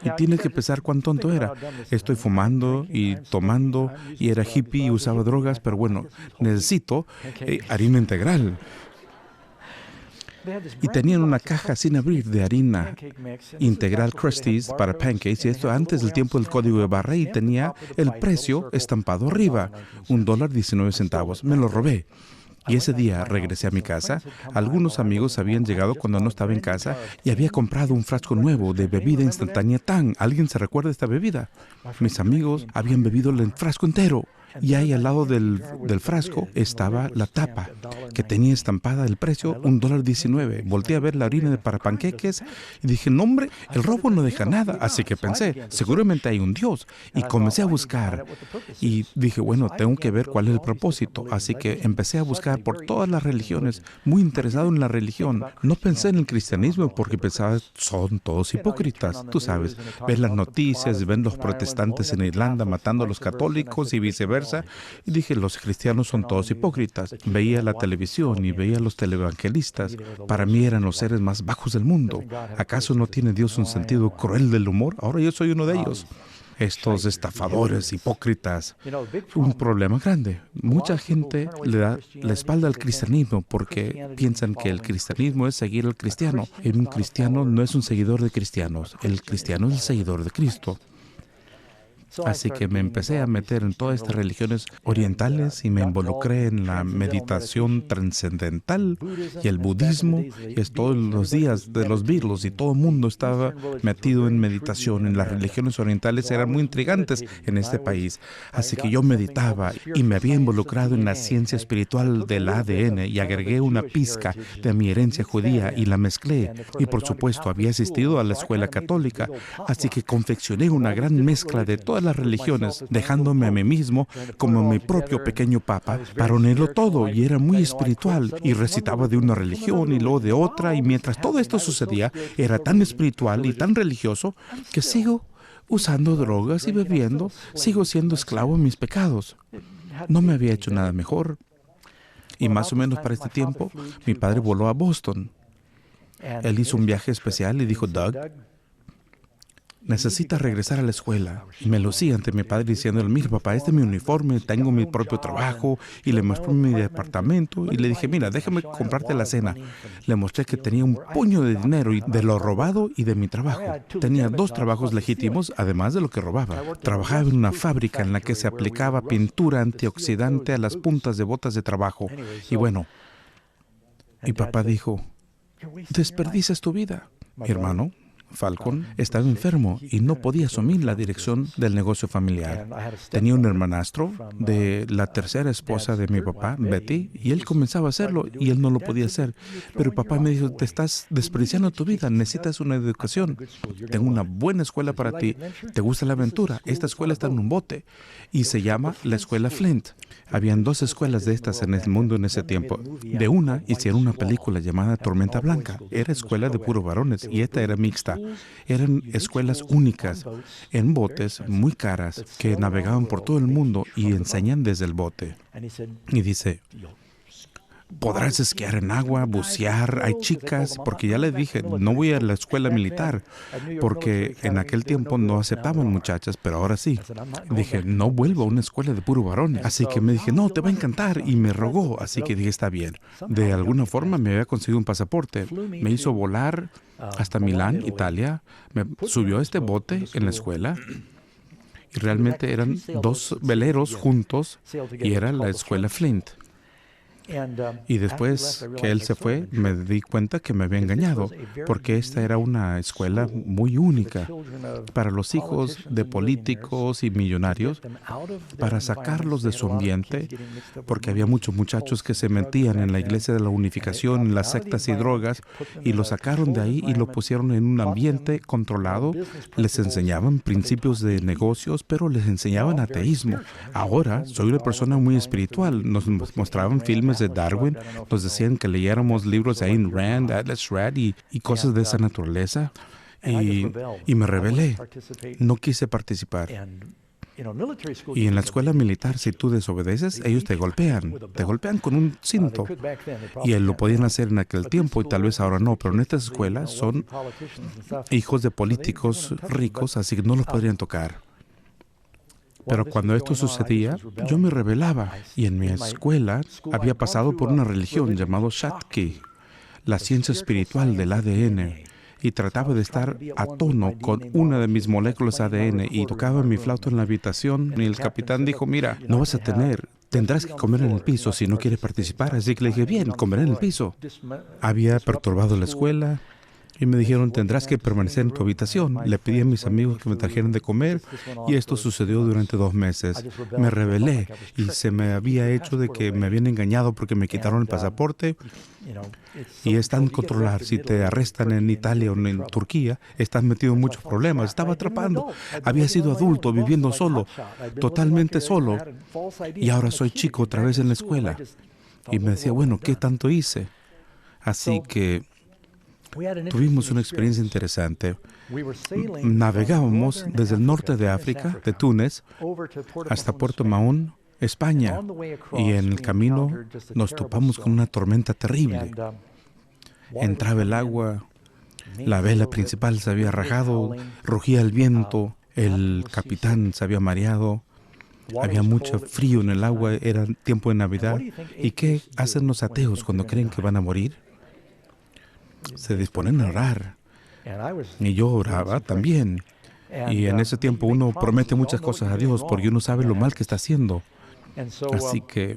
Y tienes que pensar cuán tonto era. Estoy fumando y tomando y era hippie y usaba drogas, pero bueno, necesito harina integral. Y tenían una caja sin abrir de harina integral Krusteaz para pancakes, y esto antes del tiempo del código de barra, y tenía el precio estampado arriba, $1.19. Me lo robé. Y ese día regresé a mi casa. Algunos amigos habían llegado cuando no estaba en casa y había comprado un frasco nuevo de bebida instantánea Tang. ¿Alguien se recuerda de esta bebida? Mis amigos habían bebido el frasco entero. Y ahí al lado del frasco estaba la tapa, que tenía estampada el precio, $1.19. Volteé a ver la harina para panqueques y dije, no hombre, el robo no deja nada. Así que pensé, seguramente hay un Dios. Y comencé a buscar. Y dije, bueno, tengo que ver cuál es el propósito. Así que empecé a buscar por todas las religiones, muy interesado en la religión. No pensé en el cristianismo porque pensaba, son todos hipócritas. Tú sabes, ves las noticias, ven los protestantes en Irlanda matando a los católicos y viceversa. Y dije, los cristianos son todos hipócritas. Veía la televisión y veía a los televangelistas. Para mí eran los seres más bajos del mundo. ¿Acaso no tiene Dios un sentido cruel del humor? Ahora yo soy uno de ellos. Estos estafadores, hipócritas. Un problema grande. Mucha gente le da la espalda al cristianismo porque piensan que el cristianismo es seguir al cristiano. Y un cristiano no es un seguidor de cristianos. El cristiano es el seguidor de Cristo. Así que me empecé a meter en todas estas religiones orientales y me involucré en la meditación trascendental y el budismo. Y es todos los días de los Beatles y todo el mundo estaba metido en meditación. En las religiones orientales eran muy intrigantes en este país. Así que yo meditaba y me había involucrado en la ciencia espiritual del ADN y agregué una pizca de mi herencia judía y la mezclé. Y por supuesto había asistido a la escuela católica. Así que confeccioné una gran mezcla de todas las religiones, dejándome a mí mismo como mi propio pequeño papa para unirlo todo, y era muy espiritual y recitaba de una religión y luego de otra, y mientras todo esto sucedía era tan espiritual y tan religioso que sigo usando drogas y bebiendo, sigo siendo esclavo de mis pecados. No me había hecho nada mejor. Y más o menos para este tiempo mi padre voló a Boston. Él hizo un viaje especial y dijo, Doug, necesitas regresar a la escuela. Y me lucí ante mi padre diciéndole, mira papá, este es mi uniforme, tengo mi propio trabajo. Y le mostré mi departamento y le dije, mira, déjame comprarte la cena. Le mostré que tenía un puño de dinero y de lo robado y de mi trabajo. Tenía 2 trabajos legítimos, además de lo que robaba. Trabajaba en una fábrica en la que se aplicaba pintura antioxidante a las puntas de botas de trabajo. Y bueno, mi papá dijo, desperdicias tu vida. Mi hermano Falcon estaba enfermo y no podía asumir la dirección del negocio familiar. Tenía un hermanastro de la tercera esposa de mi papá, Betty, y él comenzaba a hacerlo y él no lo podía hacer. Pero papá me dijo, te estás desperdiciando tu vida, necesitas una educación. Tengo una buena escuela para ti. ¿Te gusta la aventura? Esta escuela está en un bote y se llama la Escuela Flint. Habían 2 escuelas de estas en el mundo en ese tiempo. De una hicieron una película llamada Tormenta Blanca. Era escuela de puros varones y esta era mixta. Eran escuelas únicas, en botes muy caras, que navegaban por todo el mundo y enseñan desde el bote. Y dice, podrás esquiar en agua, bucear, hay chicas, porque ya le dije, no voy a la escuela militar, porque en aquel tiempo no aceptaban muchachas, pero ahora sí. Dije, no vuelvo a una escuela de puro varón. Así que me dije, no, te va a encantar, y me rogó, así que dije, está bien. De alguna forma me había conseguido un pasaporte, me hizo volar hasta Milán, Italia, me subió a este bote en la escuela, y realmente eran 2 veleros juntos, y era la escuela Flint. Y después que él se fue, me di cuenta que me había engañado, porque esta era una escuela muy única para los hijos de políticos y millonarios, para sacarlos de su ambiente, porque había muchos muchachos que se metían en la iglesia de la unificación, en las sectas y drogas, y lo sacaron de ahí y lo pusieron en un ambiente controlado. Les enseñaban principios de negocios, pero les enseñaban ateísmo. Ahora soy una persona muy espiritual. Nos mostraban filmes de Darwin, nos decían que leyéramos libros de Ayn Rand, Atlas Shrugged y cosas de esa naturaleza, y me rebelé. No quise participar. Y en la escuela militar, si tú desobedeces, ellos te golpean con un cinto. Y lo podían hacer en aquel tiempo y tal vez ahora no, pero en estas escuelas son hijos de políticos ricos, así que no los podrían tocar. Pero cuando esto sucedía, yo me rebelaba, y en mi escuela había pasado por una religión llamada Shakti, la ciencia espiritual del ADN, y trataba de estar a tono con una de mis moléculas ADN, y tocaba mi flauta en la habitación, y el capitán dijo, mira, no vas a tendrás que comer en el piso si no quieres participar. Así que le dije, bien, comeré en el piso. Había perturbado la escuela, Y me dijeron, tendrás que permanecer en tu habitación. Le pedí a mis amigos que me trajeran de comer y esto sucedió durante 2 meses. Me rebelé y se me había hecho de que me habían engañado porque me quitaron el pasaporte y están controlar. Si te arrestan en Italia o en Turquía, estás metido en muchos problemas. Estaba atrapando. Había sido adulto, viviendo solo, totalmente solo. Y ahora soy chico otra vez en la escuela. Y me decía, bueno, ¿qué tanto hice? Así que tuvimos una experiencia interesante. Navegábamos desde el norte de África, de Túnez, hasta Puerto Mahón, España. Y en el camino nos topamos con una tormenta terrible. Entraba el agua, la vela principal se había rajado, rugía el viento, el capitán se había mareado. Había mucho frío en el agua, era tiempo de Navidad. ¿Y qué hacen los ateos cuando creen que van a morir? Se disponen a orar. Y yo oraba también. Y en ese tiempo uno promete muchas cosas a Dios porque uno sabe lo mal que está haciendo. Así que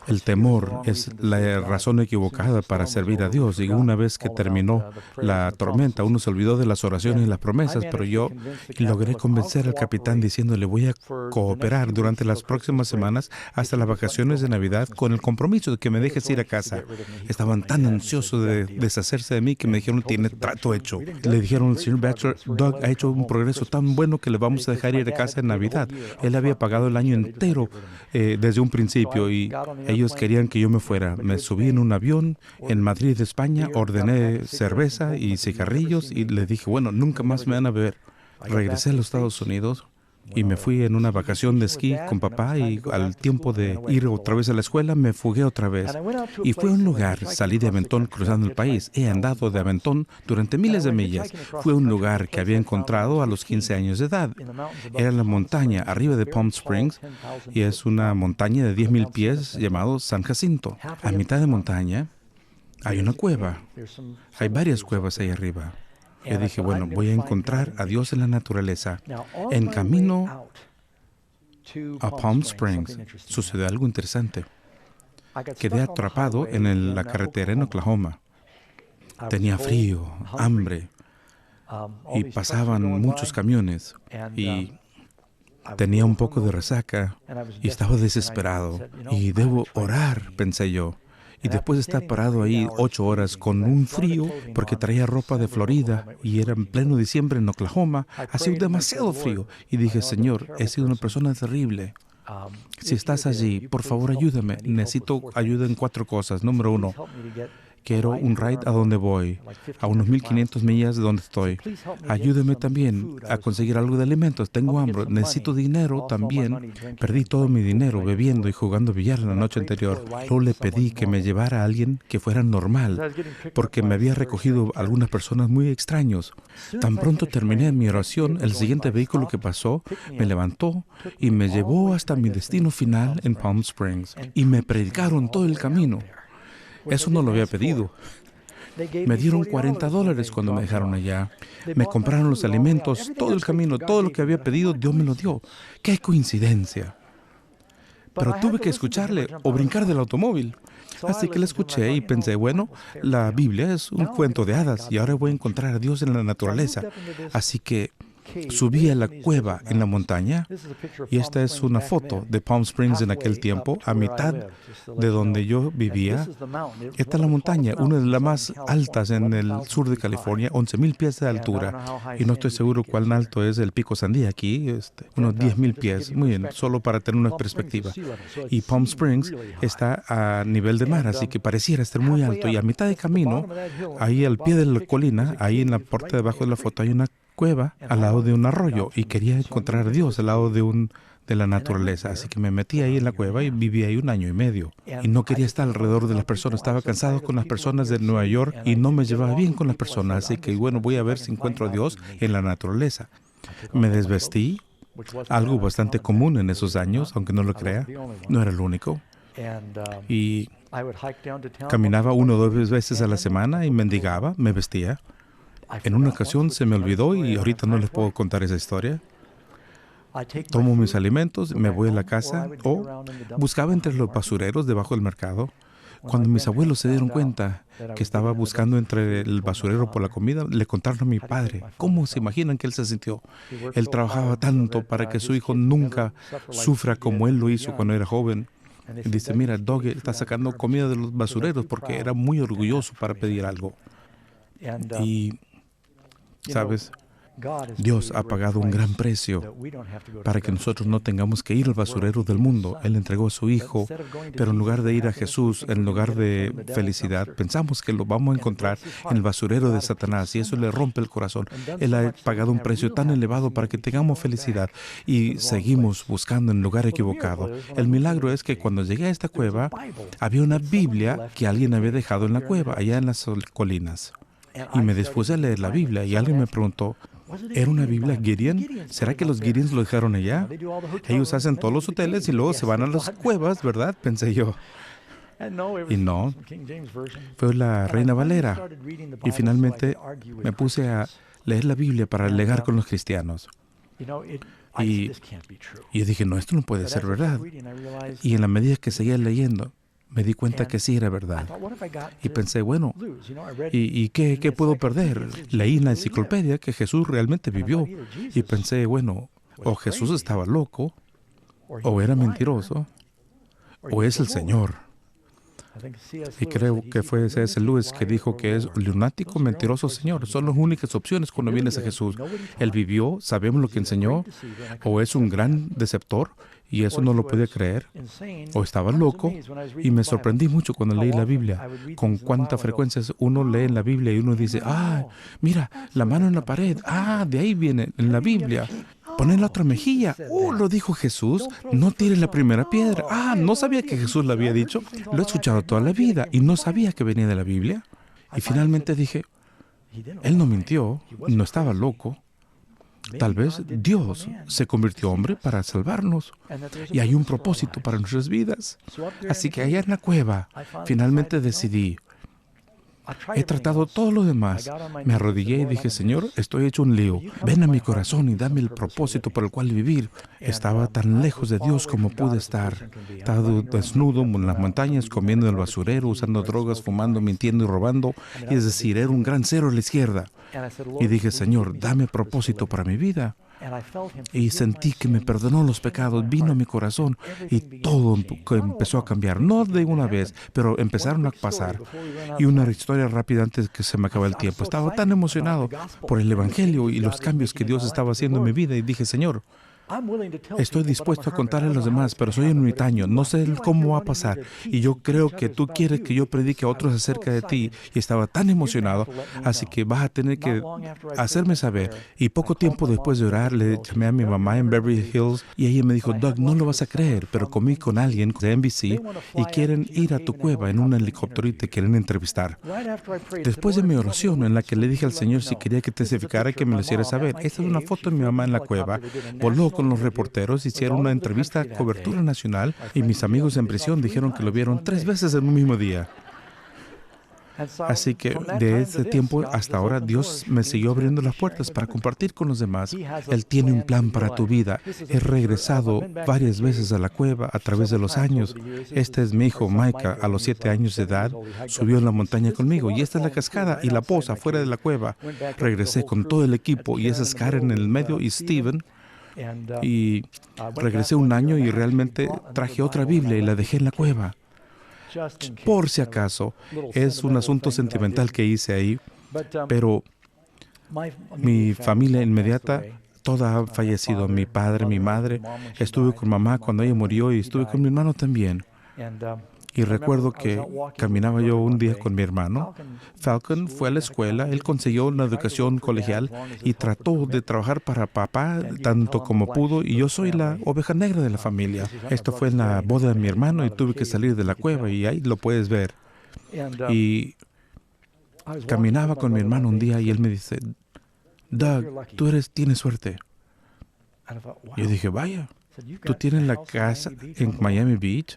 el temor es la razón equivocada para servir a Dios. Y una vez que terminó la tormenta, uno se olvidó de las oraciones y las promesas, pero yo logré convencer al capitán diciéndole, voy a cooperar durante las próximas semanas hasta las vacaciones de Navidad con el compromiso de que me dejes ir a casa. Estaban tan ansiosos de deshacerse de mí que me dijeron, tiene trato hecho. Le dijeron al señor Batchelor, Doug ha hecho un progreso tan bueno que le vamos a dejar ir a casa en Navidad. Él había pagado el año entero desde un principio y ellos querían que yo me fuera. Me subí en un avión en Madrid, España, ordené cerveza y cigarrillos y le dije, bueno, nunca más me van a ver. Regresé a los Estados Unidos y me fui en una vacación de esquí con papá y al tiempo de ir otra vez a la escuela me fugué otra vez. Y fue un lugar, salí de Aventón cruzando el país. He andado de Aventón durante miles de millas. Fue un lugar que había encontrado a los 15 años de edad. Era la montaña arriba de Palm Springs y es una montaña de 10,000 pies llamado San Jacinto. A mitad de montaña hay una cueva. Hay varias cuevas ahí arriba. Yo dije, bueno, voy a encontrar a Dios en la naturaleza. En camino a Palm Springs sucedió algo interesante. Quedé atrapado en la carretera en Oklahoma. Tenía frío, hambre, y pasaban muchos camiones, y tenía un poco de resaca, y estaba desesperado. Y debo orar, pensé yo. Y después de estar parado ahí 8 horas con un frío, porque traía ropa de Florida y era en pleno diciembre en Oklahoma, ha sido demasiado frío. Y dije, Señor, he sido una persona terrible. Si estás allí, por favor ayúdame. Necesito ayuda en 4 cosas. Número 1, quiero un ride a donde voy, a unos 1,500 millas de donde estoy. Ayúdeme también a conseguir algo de alimentos. Tengo hambre, necesito dinero también. Perdí todo mi dinero bebiendo y jugando billar la noche anterior. Luego le pedí que me llevara a alguien que fuera normal, porque me había recogido algunas personas muy extraños. Tan pronto terminé mi oración, el siguiente vehículo que pasó me levantó y me llevó hasta mi destino final en Palm Springs. Y me predicaron todo el camino. Eso no lo había pedido. Me dieron $40 cuando me dejaron allá. Me compraron los alimentos, todo el camino, todo lo que había pedido, Dios me lo dio. ¡Qué coincidencia! Pero tuve que escucharle o brincar del automóvil. Así que le escuché y pensé, bueno, la Biblia es un cuento de hadas y ahora voy a encontrar a Dios en la naturaleza. Así que subí a la cueva en la montaña y esta es una foto de Palm Springs en aquel tiempo, a mitad de donde yo vivía. Esta es la montaña, una de las más altas en el sur de California, 11,000 pies de altura. Y no estoy seguro cuán alto es el Pico Sandía aquí, unos 10,000 pies. Muy bien, solo para tener una perspectiva. Y Palm Springs está a nivel de mar, así que pareciera estar muy alto. Y a mitad de camino, ahí al pie de la colina, ahí en la parte de abajo de la foto, hay una cueva al lado de un arroyo y quería encontrar a Dios al lado de la naturaleza. Así que me metí ahí en la cueva y viví ahí 1 año y medio. Y no quería estar alrededor de las personas. Estaba cansado con las personas de Nueva York y no me llevaba bien con las personas. Así que bueno, voy a ver si encuentro a Dios en la naturaleza. Me desvestí, algo bastante común en esos años, aunque no lo crea. No era el único. Y caminaba 1 o 2 veces a la semana y mendigaba, me vestía. En una ocasión se me olvidó y ahorita no les puedo contar esa historia. Tomo mis alimentos, me voy a la casa o buscaba entre los basureros debajo del mercado Cuando mis abuelos se dieron cuenta que estaba buscando entre el basurero por la comida, le contaron a mi padre. ¿Cómo se imaginan que él se sintió? Él trabajaba tanto para que su hijo nunca sufra como él lo hizo cuando era joven. Y dice, mira, Doug está sacando comida de los basureros porque era muy orgulloso para pedir algo. Y, ¿sabes? Dios ha pagado un gran precio para que nosotros no tengamos que ir al basurero del mundo. Él entregó a su Hijo, pero en lugar de ir a Jesús, en lugar de felicidad, pensamos que lo vamos a encontrar en el basurero de Satanás y eso le rompe el corazón. Él ha pagado un precio tan elevado para que tengamos felicidad y seguimos buscando en el lugar equivocado. El milagro es que cuando llegué a esta cueva, había una Biblia que alguien había dejado en la cueva, allá en las colinas. Y me dispuse a leer la Biblia y alguien me preguntó, ¿era una Biblia Gideon? ¿Será que los Gideons lo dejaron allá? Ellos hacen todos los hoteles y luego se van a las cuevas, ¿verdad? Pensé yo. Y no, fue la Reina Valera. Y finalmente me puse a leer la Biblia para alegar con los cristianos. Y yo dije, no, esto no puede ser verdad. Y en la medida que seguía leyendo, me di cuenta que sí era verdad. Y pensé, bueno, ¿y qué puedo perder? Leí en la enciclopedia que Jesús realmente vivió. Y pensé, bueno, o Jesús estaba loco, o era mentiroso, o es el Señor. Y creo que fue C.S. Lewis que dijo que es lunático, mentiroso, Señor. Son las únicas opciones cuando vienes a Jesús. Él vivió, sabemos lo que enseñó, o es un gran deceptor, y eso no lo podía creer, o estaba loco, y me sorprendí mucho cuando leí la Biblia, con cuánta frecuencia uno lee en la Biblia y uno dice, mira, la mano en la pared, de ahí viene, en la Biblia. Poner la otra mejilla. Lo dijo Jesús. No tires la primera piedra. No sabía que Jesús lo había dicho. Lo he escuchado toda la vida y no sabía que venía de la Biblia. Y finalmente dije, Él no mintió, no estaba loco. Tal vez Dios se convirtió hombre para salvarnos. Y hay un propósito para nuestras vidas. Así que allá en la cueva, finalmente decidí, he tratado todo lo demás. Me arrodillé y dije, Señor, estoy hecho un lío. Ven a mi corazón y dame el propósito por el cual vivir. Estaba tan lejos de Dios como pude estar. Estaba desnudo en las montañas, comiendo en el basurero, usando drogas, fumando, mintiendo y robando. Y es decir, era un gran cero a la izquierda. Y dije, Señor, dame propósito para mi vida. Y sentí que me perdonó los pecados, vino a mi corazón y todo empezó a cambiar. No de una vez, pero empezaron a pasar. Y una historia rápida antes que se me acabe el tiempo. Estaba tan emocionado por el Evangelio y los cambios que Dios estaba haciendo en mi vida y dije, Señor, estoy dispuesto a contarle a los demás, pero soy un ermitaño, no sé cómo va a pasar. Y yo creo que tú quieres que yo predique a otros acerca de ti. Y estaba tan emocionado, así que vas a tener que hacerme saber. Y poco tiempo después de orar, le llamé a mi mamá en Beverly Hills y ella me dijo, Doug, no lo vas a creer, pero comí con alguien de NBC y quieren ir a tu cueva en un helicóptero y te quieren entrevistar. Después de mi oración en la que le dije al Señor si quería que testificara, que me lo hiciera saber. Esta es una foto de mi mamá en la cueva. Voló con los reporteros, hicieron una entrevista a cobertura nacional y mis amigos en prisión dijeron que lo vieron 3 veces en un mismo día. Así que de ese tiempo hasta ahora Dios me siguió abriendo las puertas para compartir con los demás. Él tiene un plan para tu vida. He regresado varias veces a la cueva a través de los años. Este es mi hijo Micah, a los 7 años de edad, subió en la montaña conmigo y esta es la cascada y la poza fuera de la cueva. Regresé con todo el equipo y esa es Karen en el medio y Steven. Y regresé un año y realmente traje otra Biblia y la dejé en la cueva. Por si acaso, es un asunto sentimental que hice ahí, pero mi familia inmediata, toda ha fallecido. Mi padre, mi madre, estuve con mamá cuando ella murió y estuve con mi hermano también. Y recuerdo que caminaba yo un día con mi hermano. Falcon fue a la escuela, él consiguió una educación colegial y trató de trabajar para papá tanto como pudo, y yo soy la oveja negra de la familia. Esto fue en la boda de mi hermano y tuve que salir de la cueva y ahí lo puedes ver. Y caminaba con mi hermano un día y él me dice, Doug, tienes suerte. Yo dije, vaya, tú tienes la casa en Miami Beach,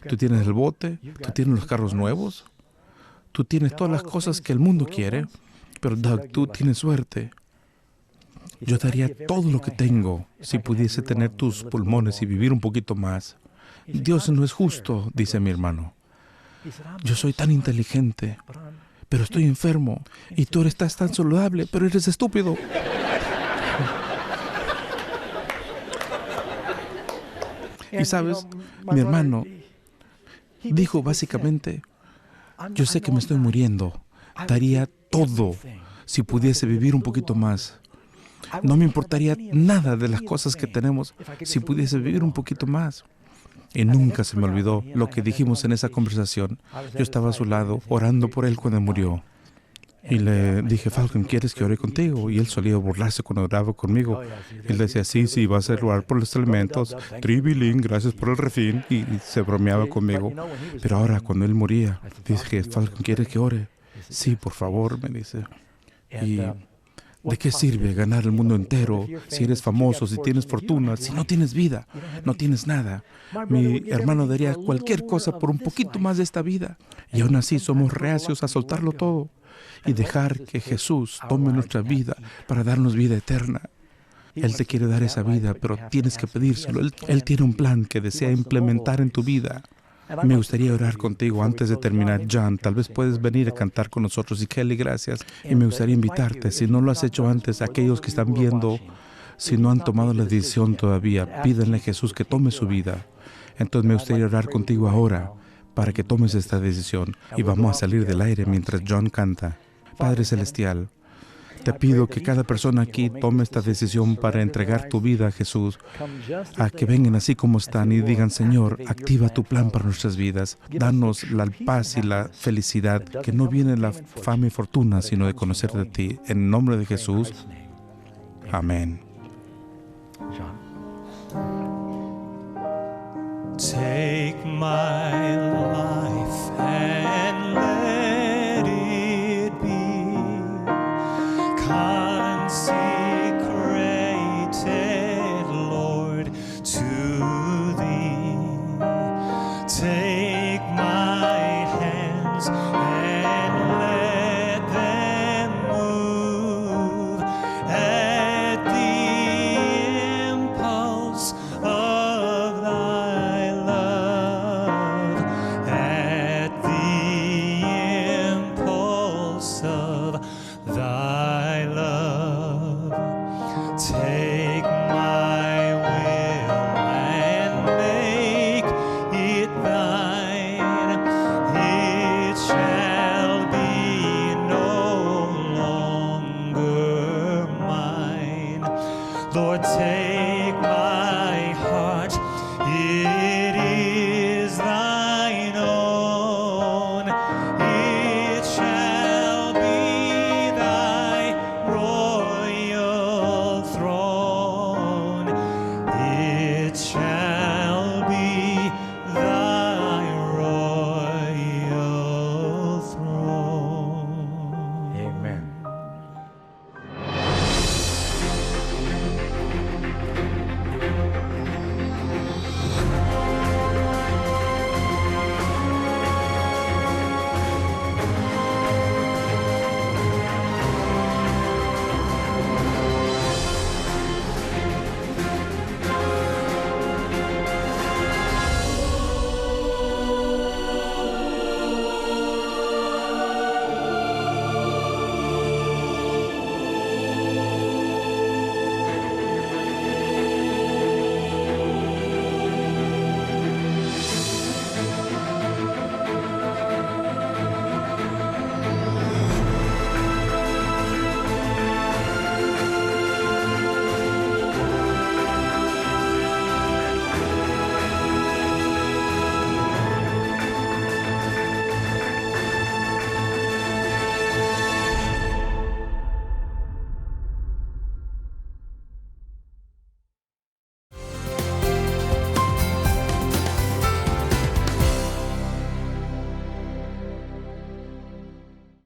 tú tienes el bote, tú tienes los carros nuevos, tú tienes todas las cosas que el mundo quiere, pero Doug, tú tienes suerte. Yo daría todo lo que tengo si pudiese tener tus pulmones y vivir un poquito más. Dios no es justo, dice mi hermano. yo soy tan inteligente, pero estoy enfermo. Y tú estás tan saludable, pero eres estúpido. Y sabes, mi hermano dijo básicamente, yo sé que me estoy muriendo. Daría todo si pudiese vivir un poquito más. No me importaría nada de las cosas que tenemos si pudiese vivir un poquito más. Y nunca se me olvidó lo que dijimos en esa conversación. Yo estaba a su lado, orando por él cuando murió. Y le dije, Falcon, ¿quieres que ore contigo? Y él solía burlarse cuando oraba conmigo. Él decía, sí, vas a orar por los alimentos. Tribilín, gracias por el refín. Y se bromeaba conmigo. Pero ahora, cuando él moría, dije, Falcon, ¿quieres que ore? Sí, por favor, me dice. Y ¿de qué sirve ganar el mundo entero si eres famoso, si tienes fortuna, si no tienes vida, no tienes nada? Mi hermano daría cualquier cosa por un poquito más de esta vida. Y aún así somos reacios a soltarlo todo y dejar que Jesús tome nuestra vida para darnos vida eterna. Él te quiere dar esa vida, pero tienes que pedírselo. Él tiene un plan que desea implementar en tu vida. Me gustaría orar contigo antes de terminar. John, tal vez puedes venir a cantar con nosotros. Y Kelly, gracias. Y me gustaría invitarte, si no lo has hecho antes, a aquellos que están viendo, si no han tomado la decisión todavía, pídanle a Jesús que tome su vida. Entonces me gustaría orar contigo ahora para que tomes esta decisión. Y vamos a salir del aire mientras John canta. Padre Celestial, te pido que cada persona aquí tome esta decisión para entregar tu vida a Jesús, a que vengan así como están y digan, Señor, activa tu plan para nuestras vidas. Danos la paz y la felicidad que no viene de la fama y fortuna, sino de conocer de ti. En el nombre de Jesús. Amén. Take my